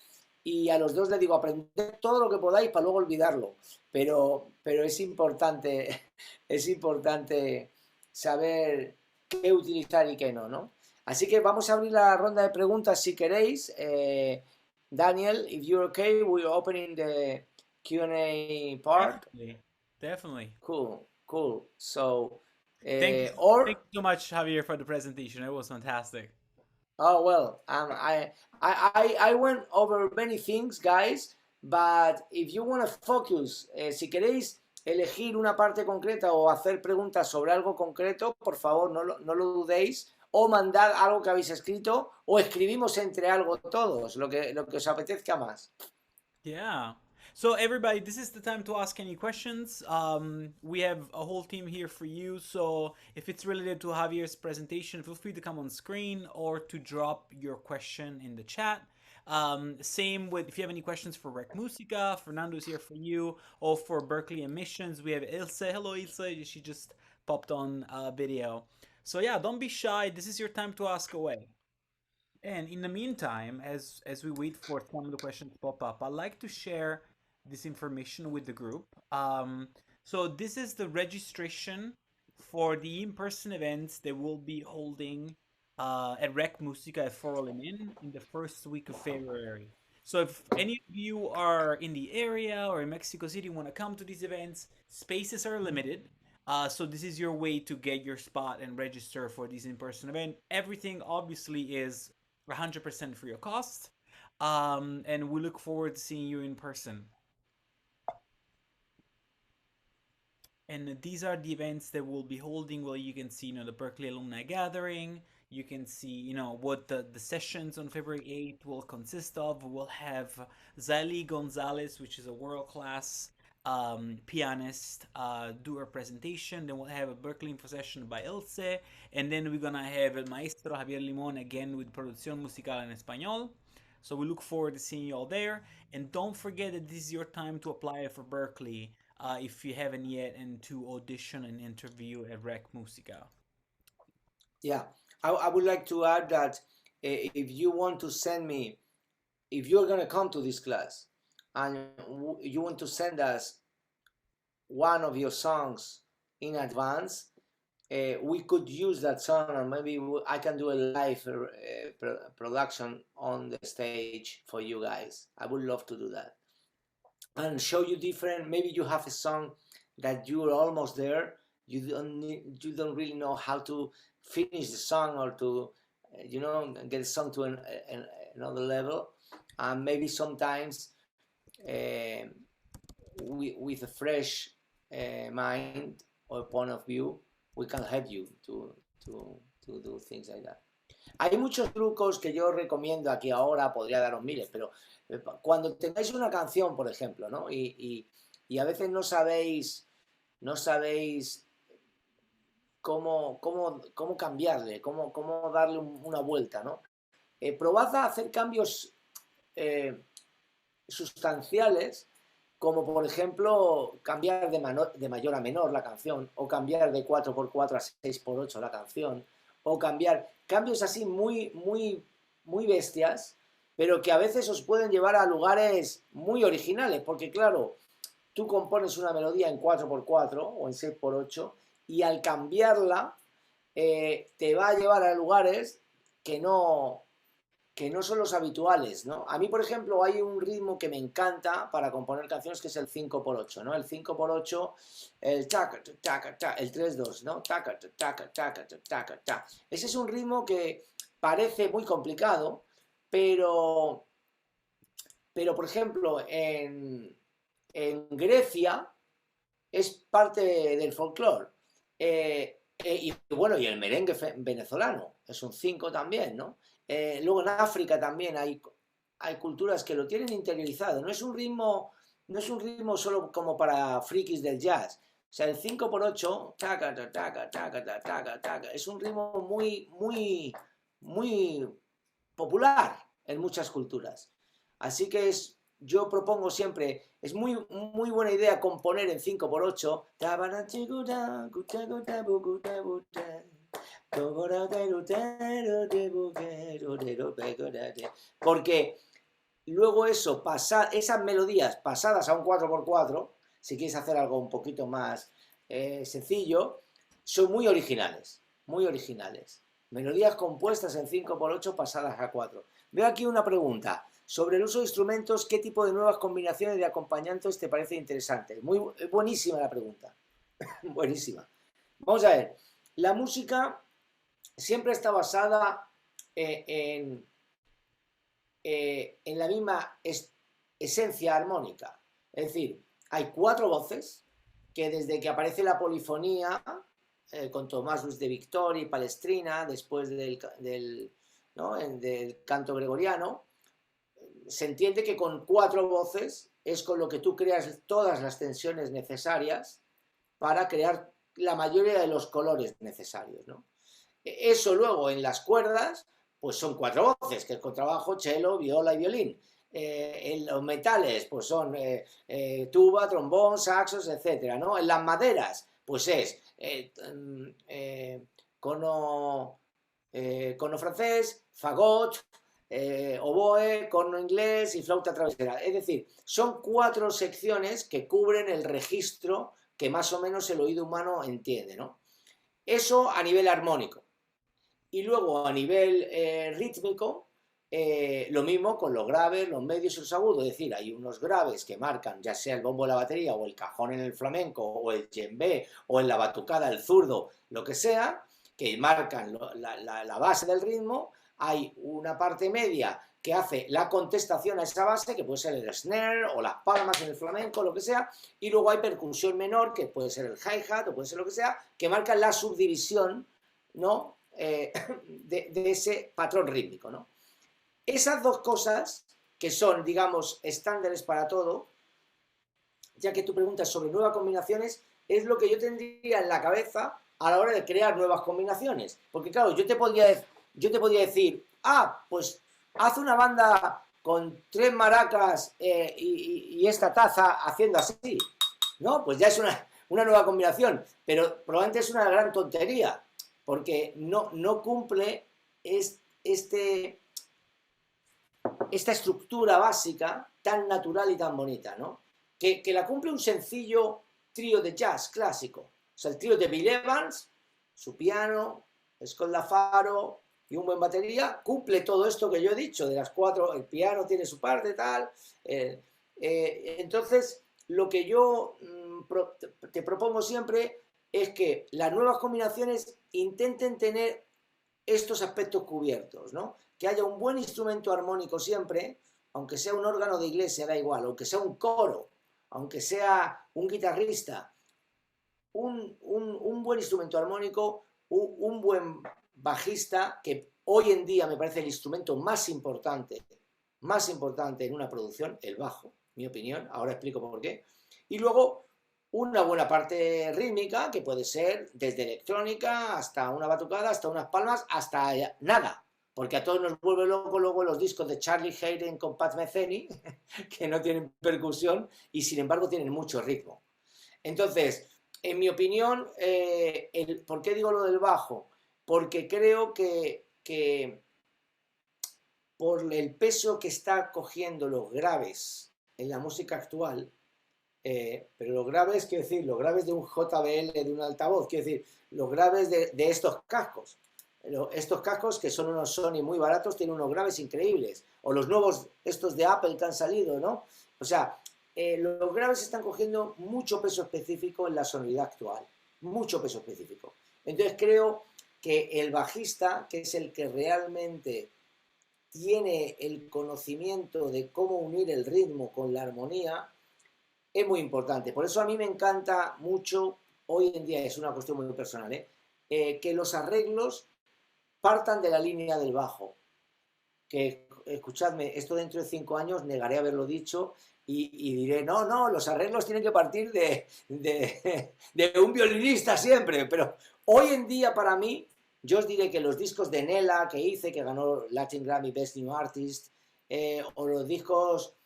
Y a los dos les digo, aprended todo lo que podáis para luego olvidarlo. Pero es importante saber qué utilizar y qué no, ¿no? Así que vamos a abrir la ronda de preguntas si queréis. Daniel, if you're okay, we're opening the Q&A part. Definitely, definitely. Cool, cool. So, Thank you, or thank you so much, Javier, for the presentation. It was fantastic. oh well, I went over many things, guys. But if you want to focus, si queréis elegir una parte concreta o hacer preguntas sobre algo concreto, por favor, no lo dudéis. O mandar algo que habéis escrito, o escribimos entre algo todos, lo que os apetezca más. Yeah. So everybody, this is the time to ask any questions. We have a whole team here for you. So if it's related to Javier's presentation, feel free to come on screen or to drop your question in the chat. Same with if you have any questions for Rec Musica, Fernando's here for you, or for Berkeley Emissions, we have Ilse. Hello, Ilse. She just popped on video. So yeah, don't be shy. This is your time to ask away. And in the meantime, as we wait for some of the questions to pop up, I'd like to share this information with the group. So this is the registration for the in-person events that we'll be holding at Rec Musica at Foro Limón in the first week of February. So if any of you are in the area or in Mexico City want to come to these events, spaces are limited. So this is your way to get your spot and register for this in-person event. Everything obviously is 100% free of cost. And we look forward to seeing you in person. And these are the events that we'll be holding. Well, you can see, you know, the Berkeley Alumni Gathering. You can see, you know, what the sessions on February 8th will consist of. We'll have Zali Gonzalez, which is a world-class pianist, do a presentation. Then we'll have a Berkeley Info session by Ilse. And then we're going to have El Maestro Javier Limón again with Producción Musical en Español. So we look forward to seeing you all there. And don't forget that this is your time to apply for Berkeley if you haven't yet, and to audition and interview at Rec Musica. Yeah, I would like to add that if you want to send me, if you're going to come to this class and you want to send us one of your songs in advance, we could use that song, or maybe I can do a live production on the stage for you guys. I would love to do that and show you different. Maybe you have a song that you're almost there. You don't really know how to finish the song, or to you know, get a song to another level. And maybe sometimes with a fresh mind or point of view, we can help you to do things like that. Hay muchos trucos que yo recomiendo aquí ahora, podría daros miles, pero cuando tengáis una canción, por ejemplo, ¿no? Y a veces no sabéis cómo cambiarle, cómo darle una vuelta, ¿no? Probad a hacer cambios sustanciales, como por ejemplo cambiar de mayor a menor la canción, o cambiar de 4x4 a 6x8 la canción, o cambios así muy bestias, pero que a veces os pueden llevar a lugares muy originales, porque claro, tú compones una melodía en 4x4 o en 6x8 y al cambiarla te va a llevar a lugares que no son los habituales, ¿no? A mí, por ejemplo, hay un ritmo que me encanta para componer canciones, que es el 5x8, ¿no? El 5x8, el taca, taca, taca, el 3-2, ¿no? Taca, taca, taca, taca, taca. Ese es un ritmo que parece muy complicado, pero por ejemplo, en Grecia es parte del folclore. Y bueno, y el merengue venezolano es un 5 también, ¿no? Luego en África también hay culturas que lo tienen interiorizado. No es un ritmo solo como para frikis del jazz. O sea, el 5x8, taca, taca, taca, taca, taca, es un ritmo muy popular en muchas culturas. Así que yo propongo siempre, es muy buena idea componer en 5x8. Porque luego esas melodías pasadas a un 4x4, si quieres hacer algo un poquito más sencillo, son muy originales. Melodías compuestas en 5x8 pasadas a 4. Veo aquí una pregunta sobre el uso de instrumentos. ¿Qué tipo de nuevas combinaciones de acompañantes te parece interesante? Buenísima la pregunta. Buenísima. Vamos a ver. La música siempre está basada en la misma esencia armónica. Es decir, hay 4 voces que desde que aparece la polifonía, con Tomás Luis de Victoria y Palestrina, después del canto gregoriano, se entiende que con 4 voces es con lo que tú creas todas las tensiones necesarias para crear la mayoría de los colores necesarios, ¿no? Eso luego en las cuerdas, pues son 4 voces, que es contrabajo, cello, viola y violín. En los metales, pues son tuba, trombón, saxos, etcétera, ¿no? En las maderas, pues es cono francés, fagot, oboe, corno inglés y flauta travesera. Es decir, son 4 secciones que cubren el registro que más o menos el oído humano entiende, ¿no? Eso a nivel armónico. Y luego a nivel rítmico, lo mismo con los graves, los medios y los agudos. Es decir, hay unos graves que marcan ya sea el bombo de la batería o el cajón en el flamenco o el djembe o en la batucada el zurdo, lo que sea, que marcan la base del ritmo. Hay una parte media que hace la contestación a esa base, que puede ser el snare o las palmas en el flamenco, lo que sea, y luego hay percusión menor, que puede ser el hi-hat o puede ser lo que sea, que marca la subdivisión, ¿no? de ese patrón rítmico, ¿no? Esas dos cosas, que son, digamos, estándares para todo, ya que tú preguntas sobre nuevas combinaciones, es lo que yo tendría en la cabeza a la hora de crear nuevas combinaciones. Porque claro, yo te podría decir, pues haz una banda con 3 maracas y esta taza haciendo así. No, pues ya es una nueva combinación, pero probablemente es una gran tontería, porque no cumple esta estructura básica tan natural y tan bonita, ¿no? Que la cumple un sencillo trío de jazz clásico. O sea, el trío de Bill Evans, su piano, Scott LaFaro y un buen batería, cumple todo esto que yo he dicho, de las 4, el piano tiene su parte, tal. Entonces, lo que yo te propongo siempre es que las nuevas combinaciones intenten tener estos aspectos cubiertos, ¿no? Que haya un buen instrumento armónico siempre, aunque sea un órgano de iglesia, da igual, aunque sea un coro, aunque sea un guitarrista, un buen instrumento armónico, un buen bajista, que hoy en día me parece el instrumento más importante en una producción, el bajo, mi opinión, ahora explico por qué, y luego una buena parte rítmica, que puede ser desde electrónica hasta una batucada, hasta unas palmas, hasta nada, porque a todos nos vuelve loco luego los discos de Charlie Hayden con Pat Metheny, que no tienen percusión y sin embargo tienen mucho ritmo. Entonces, en mi opinión, ¿por qué digo lo del bajo? Porque creo que por el peso que está cogiendo los graves en la música actual, pero los graves, quiero decir, los graves de un JBL, de un altavoz, quiero decir, los graves de estos cascos. Estos cascos, que son unos Sony muy baratos, tienen unos graves increíbles. O los nuevos, estos de Apple que han salido, ¿no? O sea, los graves están cogiendo mucho peso específico en la sonoridad actual. Mucho peso específico. Entonces creo que el bajista, que es el que realmente tiene el conocimiento de cómo unir el ritmo con la armonía, es muy importante. Por eso a mí me encanta mucho, hoy en día es una cuestión muy personal, que los arreglos partan de la línea del bajo. Que, escuchadme, esto dentro de 5 años negaré haberlo dicho y diré, no, los arreglos tienen que partir de un violinista siempre. Pero hoy en día, para mí, yo os diré que los discos de Nella que hice, que ganó Latin Grammy Best New Artist, o los discos,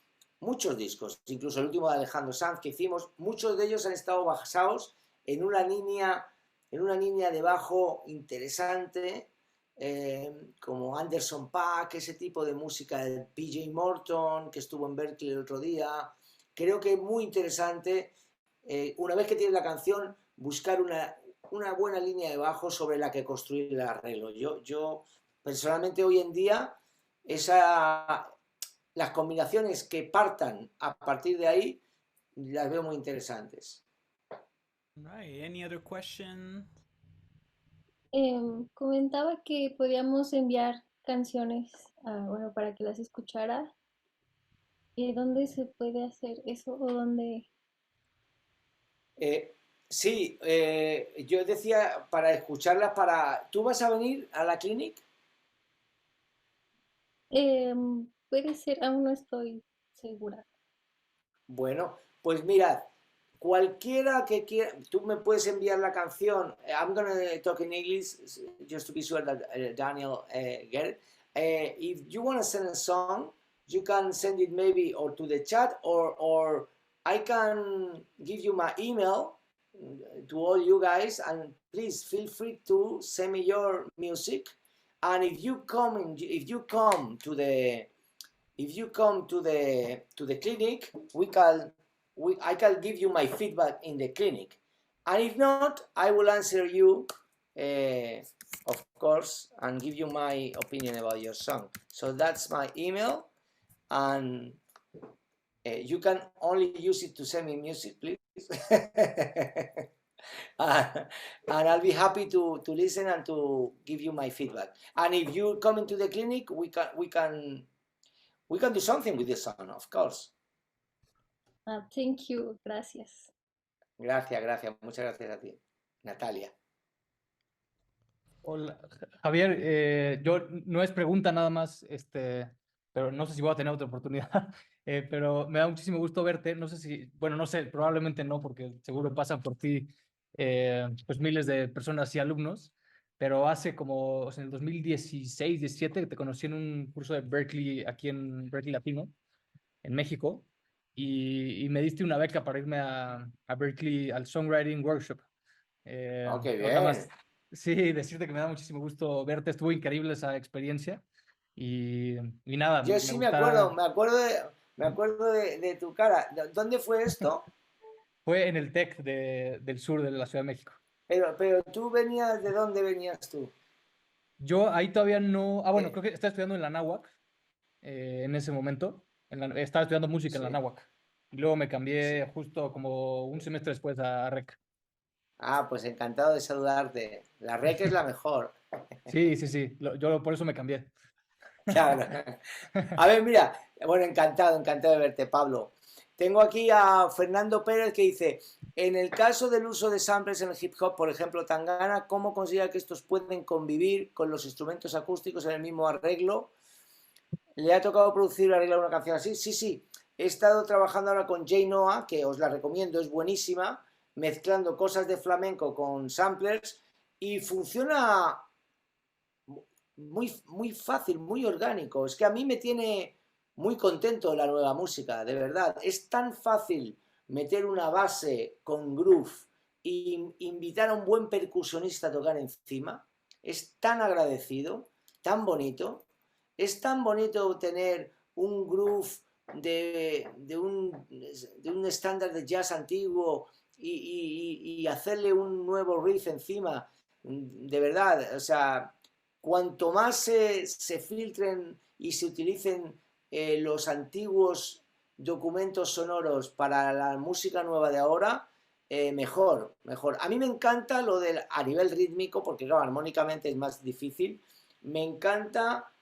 muchos discos, incluso el último de Alejandro Sanz que hicimos, muchos de ellos han estado basados en una línea de bajo interesante, como Anderson .Paak, ese tipo de música, el PJ Morton, que estuvo en Berkeley el otro día. Creo que es muy interesante, una vez que tienes la canción, buscar una buena línea de bajo sobre la que construir el arreglo. Yo personalmente hoy en día, las combinaciones que partan a partir de ahí, las veo muy interesantes. Right. Any other question? Comentaba que podíamos enviar canciones, bueno, para que las escuchara. ¿Dónde se puede hacer eso o dónde? Sí, yo decía para escucharlas, ¿tú vas a venir a la clinic? Puede ser, aún no estoy segura. Bueno, pues mirad, cualquiera que quiera, tú me puedes enviar la canción. I'm gonna talk in English just to be sure that Daniel get it. If you want to send a song, you can send it maybe or to the chat or I can give you my email to all you guys, and please feel free to send me your music. And if you come to the clinic, I can give you my feedback in the clinic. And if not, I will answer you of course, and give you my opinion about your song. So that's my email, and you can only use it to send me music, please. And I'll be happy to listen and to give you my feedback. And if you come into the clinic, we can do something with the song, of course. Thank you, gracias. Gracias, muchas gracias a ti, Natalia. Hola, Javier, yo no es pregunta nada más, pero no sé si voy a tener otra oportunidad, pero me da muchísimo gusto verte. No sé si, bueno, no sé, probablemente no, porque seguro pasan por ti pues miles de personas y alumnos, pero hace como, o sea, en el 2016, 17, te conocí en un curso de Berkeley, aquí en Berkeley Latino, en México, y me diste una beca para irme a Berkeley al Songwriting Workshop. Ok, Nada más, bien. sí, decirte que me da muchísimo gusto verte, estuvo increíble esa experiencia y nada, Yo me sí gustaría, me acuerdo de tu cara. ¿Dónde fue esto? fue en el TEC del sur de la Ciudad de México. Pero tú venías, ¿de dónde venías tú? Yo ahí todavía no, bueno, Eh, creo que estaba estudiando en la náhuac en ese momento, estaba estudiando música en la sí, náhuac y luego me sí. cambié justo como un semestre después a REC. Ah, pues encantado de saludarte. La REC es la mejor. Sí, sí, sí, yo por eso me cambié. Claro. A ver, mira, bueno, encantado de verte, Pablo. Tengo aquí a Fernando Pérez que dice, en el caso del uso de samples en el hip hop, por ejemplo, Tangana, ¿cómo considera que estos pueden convivir con los instrumentos acústicos en el mismo arreglo? ¿Le ha tocado producir o arreglar una canción así? Sí, sí. He estado trabajando ahora con Jay Noah, que os la recomiendo, es buenísima, mezclando cosas de flamenco con samplers y funciona muy fácil, muy orgánico. Es que a mí me tiene muy contento la nueva música, de verdad. Es tan fácil meter una base con groove e invitar a un buen percusionista a tocar encima. Es tan agradecido, tan bonito. Es tan bonito tener un groove de un estándar de jazz antiguo y hacerle un nuevo riff encima. De verdad, o sea, cuanto más se filtren y se utilicen los antiguos documentos sonoros para la música nueva de ahora, mejor, mejor. A mí me encanta lo del a nivel rítmico, porque claro, armónicamente es más difícil. Me encanta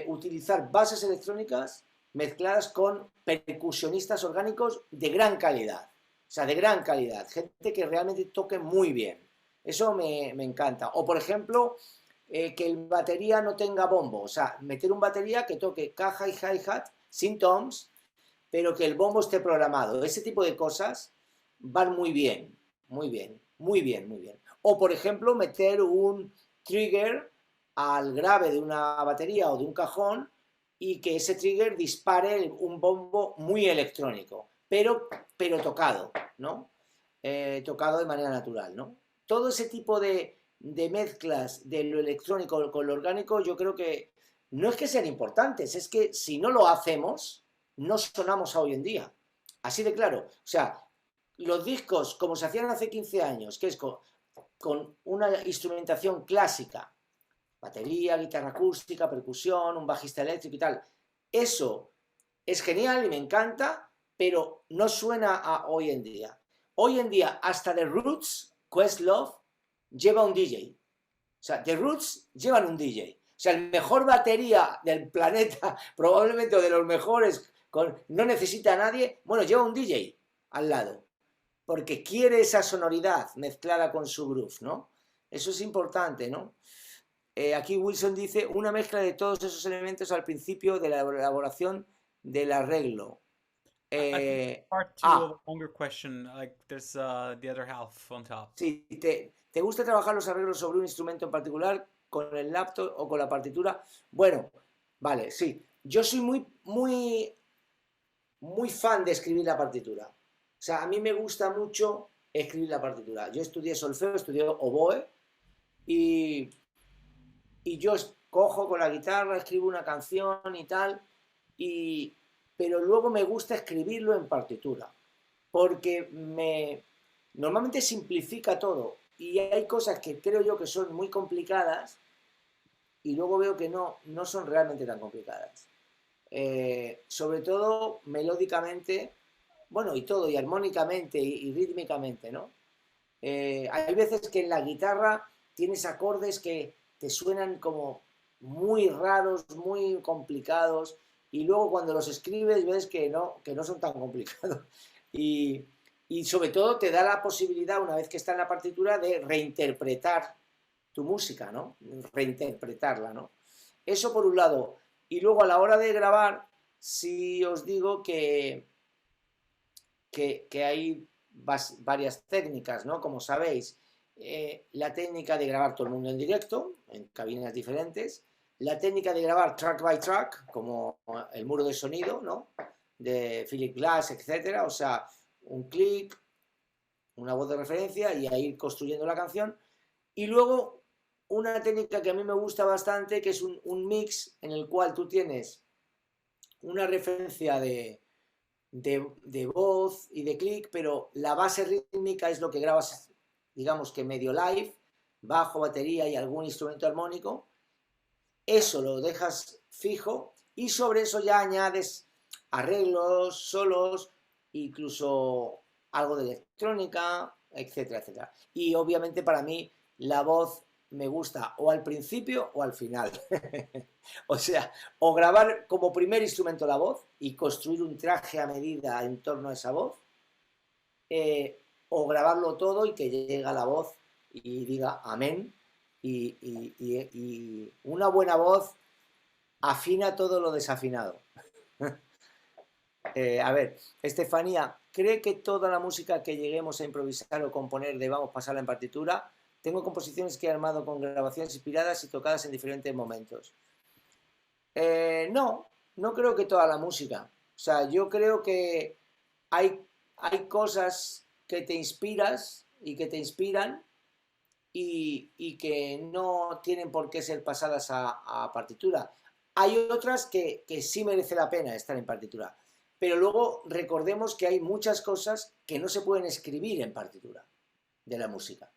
utilizar bases electrónicas mezcladas con percusionistas orgánicos de gran calidad. O sea, de gran calidad. Gente que realmente toque muy bien. Eso me encanta. O, por ejemplo, que el batería no tenga bombo. O sea, meter un batería que toque caja y hi-hat sin toms, pero que el bombo esté programado. Ese tipo de cosas van muy bien, muy bien, muy bien, muy bien. O, por ejemplo, meter un trigger al grave de una batería o de un cajón y que ese trigger dispare un bombo muy electrónico, pero tocado, ¿no? Tocado de manera natural, ¿no? Todo ese tipo de mezclas de lo electrónico con lo orgánico, yo creo que no es que sean importantes, es que si no lo hacemos, no sonamos a hoy en día. Así de claro. O sea, los discos como se hacían hace 15 años, que es con una instrumentación clásica, batería, guitarra acústica, percusión, un bajista eléctrico y tal, eso es genial y me encanta, pero no suena a hoy en día. Hoy en día, hasta The Roots, Questlove, lleva un DJ. O sea, The Roots llevan un DJ. O sea, el mejor batería del planeta, probablemente, o de los mejores, no necesita a nadie, bueno, lleva un DJ al lado, porque quiere esa sonoridad mezclada con su groove, ¿no? Eso es importante, ¿no? Aquí Wilson dice, una mezcla de todos esos elementos al principio de la elaboración del arreglo. I think part two of a longer question, like there's the other half on top. Sí, ¿te gusta trabajar los arreglos sobre un instrumento en particular, con el laptop o con la partitura? Bueno, vale, sí. Yo soy muy fan de escribir la partitura. O sea, a mí me gusta mucho escribir la partitura. Yo estudié solfeo, estudié oboe y yo cojo con la guitarra, escribo una canción y tal, pero luego me gusta escribirlo en partitura, porque normalmente simplifica todo. y hay cosas que creo yo que son muy complicadas y luego veo que no son realmente tan complicadas. Sobre todo melódicamente, bueno, y todo, y armónicamente y rítmicamente, ¿no? Hay veces que en la guitarra tienes acordes que te suenan como muy raros, muy complicados, y luego cuando los escribes ves que no son tan complicados. Y sobre todo te da la posibilidad, una vez que está en la partitura, de reinterpretar tu música, ¿no? Reinterpretarla, ¿no? Eso por un lado. Y luego a la hora de grabar, sí os digo que hay varias técnicas, ¿no? Como sabéis, la técnica de grabar todo el mundo en directo, en cabinas diferentes, la técnica de grabar track by track, como el muro de sonido, ¿no? De Philip Glass, etcétera, o sea, un clic, una voz de referencia y a ir construyendo la canción. Y luego una técnica que a mí me gusta bastante, que es un mix en el cual tú tienes una referencia de voz y de clic, pero la base rítmica es lo que grabas, digamos que medio live, bajo, batería y algún instrumento armónico. Eso lo dejas fijo y sobre eso ya añades arreglos, solos, incluso algo de electrónica, etcétera, etcétera. Y obviamente para mí la voz me gusta o al principio o al final. O sea, o grabar como primer instrumento la voz y construir un traje a medida en torno a esa voz, o grabarlo todo y que llegue la voz y diga amén. Y una buena voz afina todo lo desafinado. A ver, Estefanía, ¿cree que toda la música que lleguemos a improvisar o componer debamos pasarla en partitura? Tengo composiciones que he armado con grabaciones inspiradas y tocadas en diferentes momentos. No creo que toda la música. O sea, yo creo que hay cosas que te inspiras y que te inspiran y que no tienen por qué ser pasadas a partitura. Hay otras que sí merece la pena estar en partitura. Pero luego recordemos que hay muchas cosas que no se pueden escribir en partitura de la música.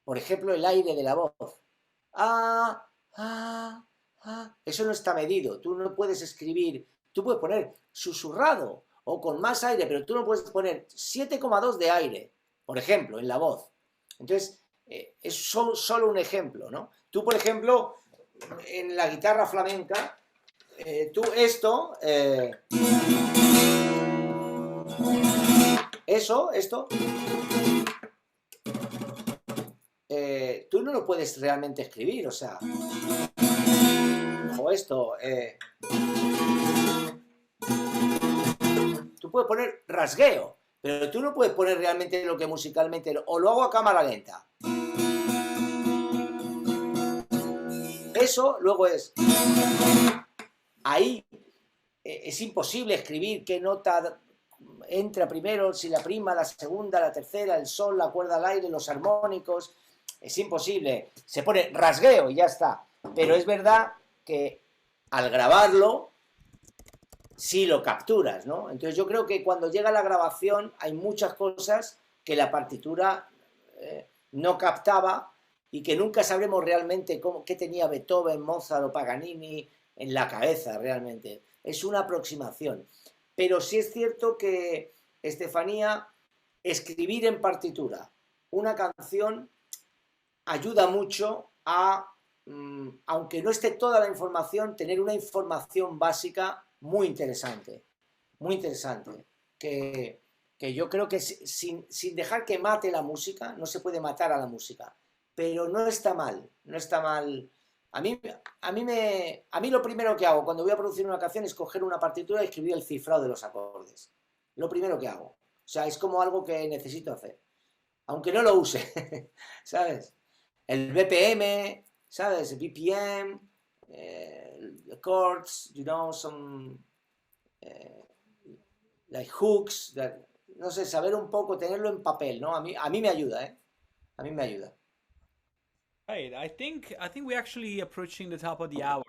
Por ejemplo, el aire de la voz. Eso no está medido. Tú no puedes escribir, tú puedes poner susurrado o con más aire, pero tú no puedes poner 7,2 de aire, por ejemplo, en la voz. Entonces, es solo un ejemplo, ¿no? Tú, por ejemplo, en la guitarra flamenca, tú esto, esto, tú no lo puedes realmente escribir, o sea, o esto, tú puedes poner rasgueo, pero tú no puedes poner realmente lo que musicalmente, o lo hago a cámara lenta. Eso luego es, ahí es imposible escribir qué nota entra primero, si la prima, la segunda, la tercera, el sol, la cuerda al aire, los armónicos. Es imposible. Se pone rasgueo y ya está. Pero es verdad que al grabarlo sí lo capturas, ¿no? Entonces yo creo que cuando llega la grabación hay muchas cosas que la partitura no captaba y que nunca sabremos realmente qué tenía Beethoven, Mozart o Paganini en la cabeza realmente. Es una aproximación. Pero sí es cierto que, Estefanía, escribir en partitura una canción ayuda mucho a, aunque no esté toda la información, tener una información básica muy interesante, que yo creo que sin dejar que mate la música, no se puede matar a la música, pero no está mal. A mí lo primero que hago cuando voy a producir una canción es coger una partitura y escribir el cifrado de los acordes. Lo primero que hago. O sea, es como algo que necesito hacer. Aunque no lo use, ¿sabes? El BPM, ¿sabes? El BPM, the chords, you know, some like hooks, no sé, saber un poco, tenerlo en papel, ¿no? A mí me ayuda, ¿eh? A mí me ayuda. Right. I think we're actually approaching the top of the hour.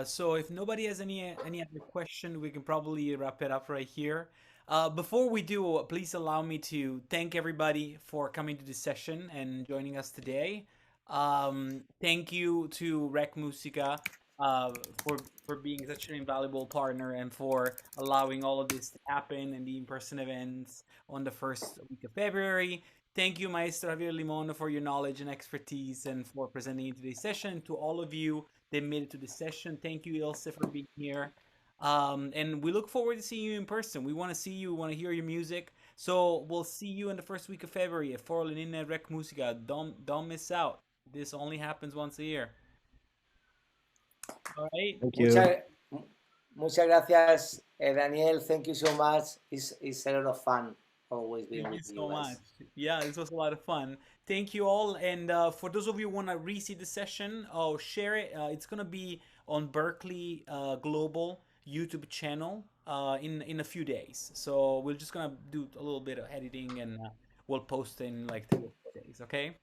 So if nobody has any other question, we can probably wrap it up right here. Before we do, please allow me to thank everybody for coming to this session and joining us today. Thank you to Rec Musica for being such an invaluable partner and for allowing all of this to happen and the in-person events on the first week of February. Thank you, Maestro Javier Limón, for your knowledge and expertise and for presenting in today's session. To all of you that made it to this session, thank you, Ilse, for being here. And we look forward to seeing you in person. We want to see you, we want to hear your music. So we'll see you in the first week of February at Foro Lenina Rec Musica. Don't miss out. This only happens once a year. All right. Thank you. Muchas gracias, Daniel. Thank you so much. It's a lot of fun always being Thank you with so you guys. much. Yeah, this was a lot of fun. Thank you all. And for those of you who want to re-see the session, share it. It's going to be on Berkeley Global YouTube channel in a few days. So we're just going to do a little bit of editing and we'll post in like 3 or 4 days. Okay.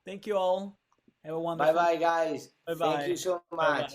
Thank you all. Have a wonderful Bye bye, guys. Bye-bye. Thank you so Bye-bye. much.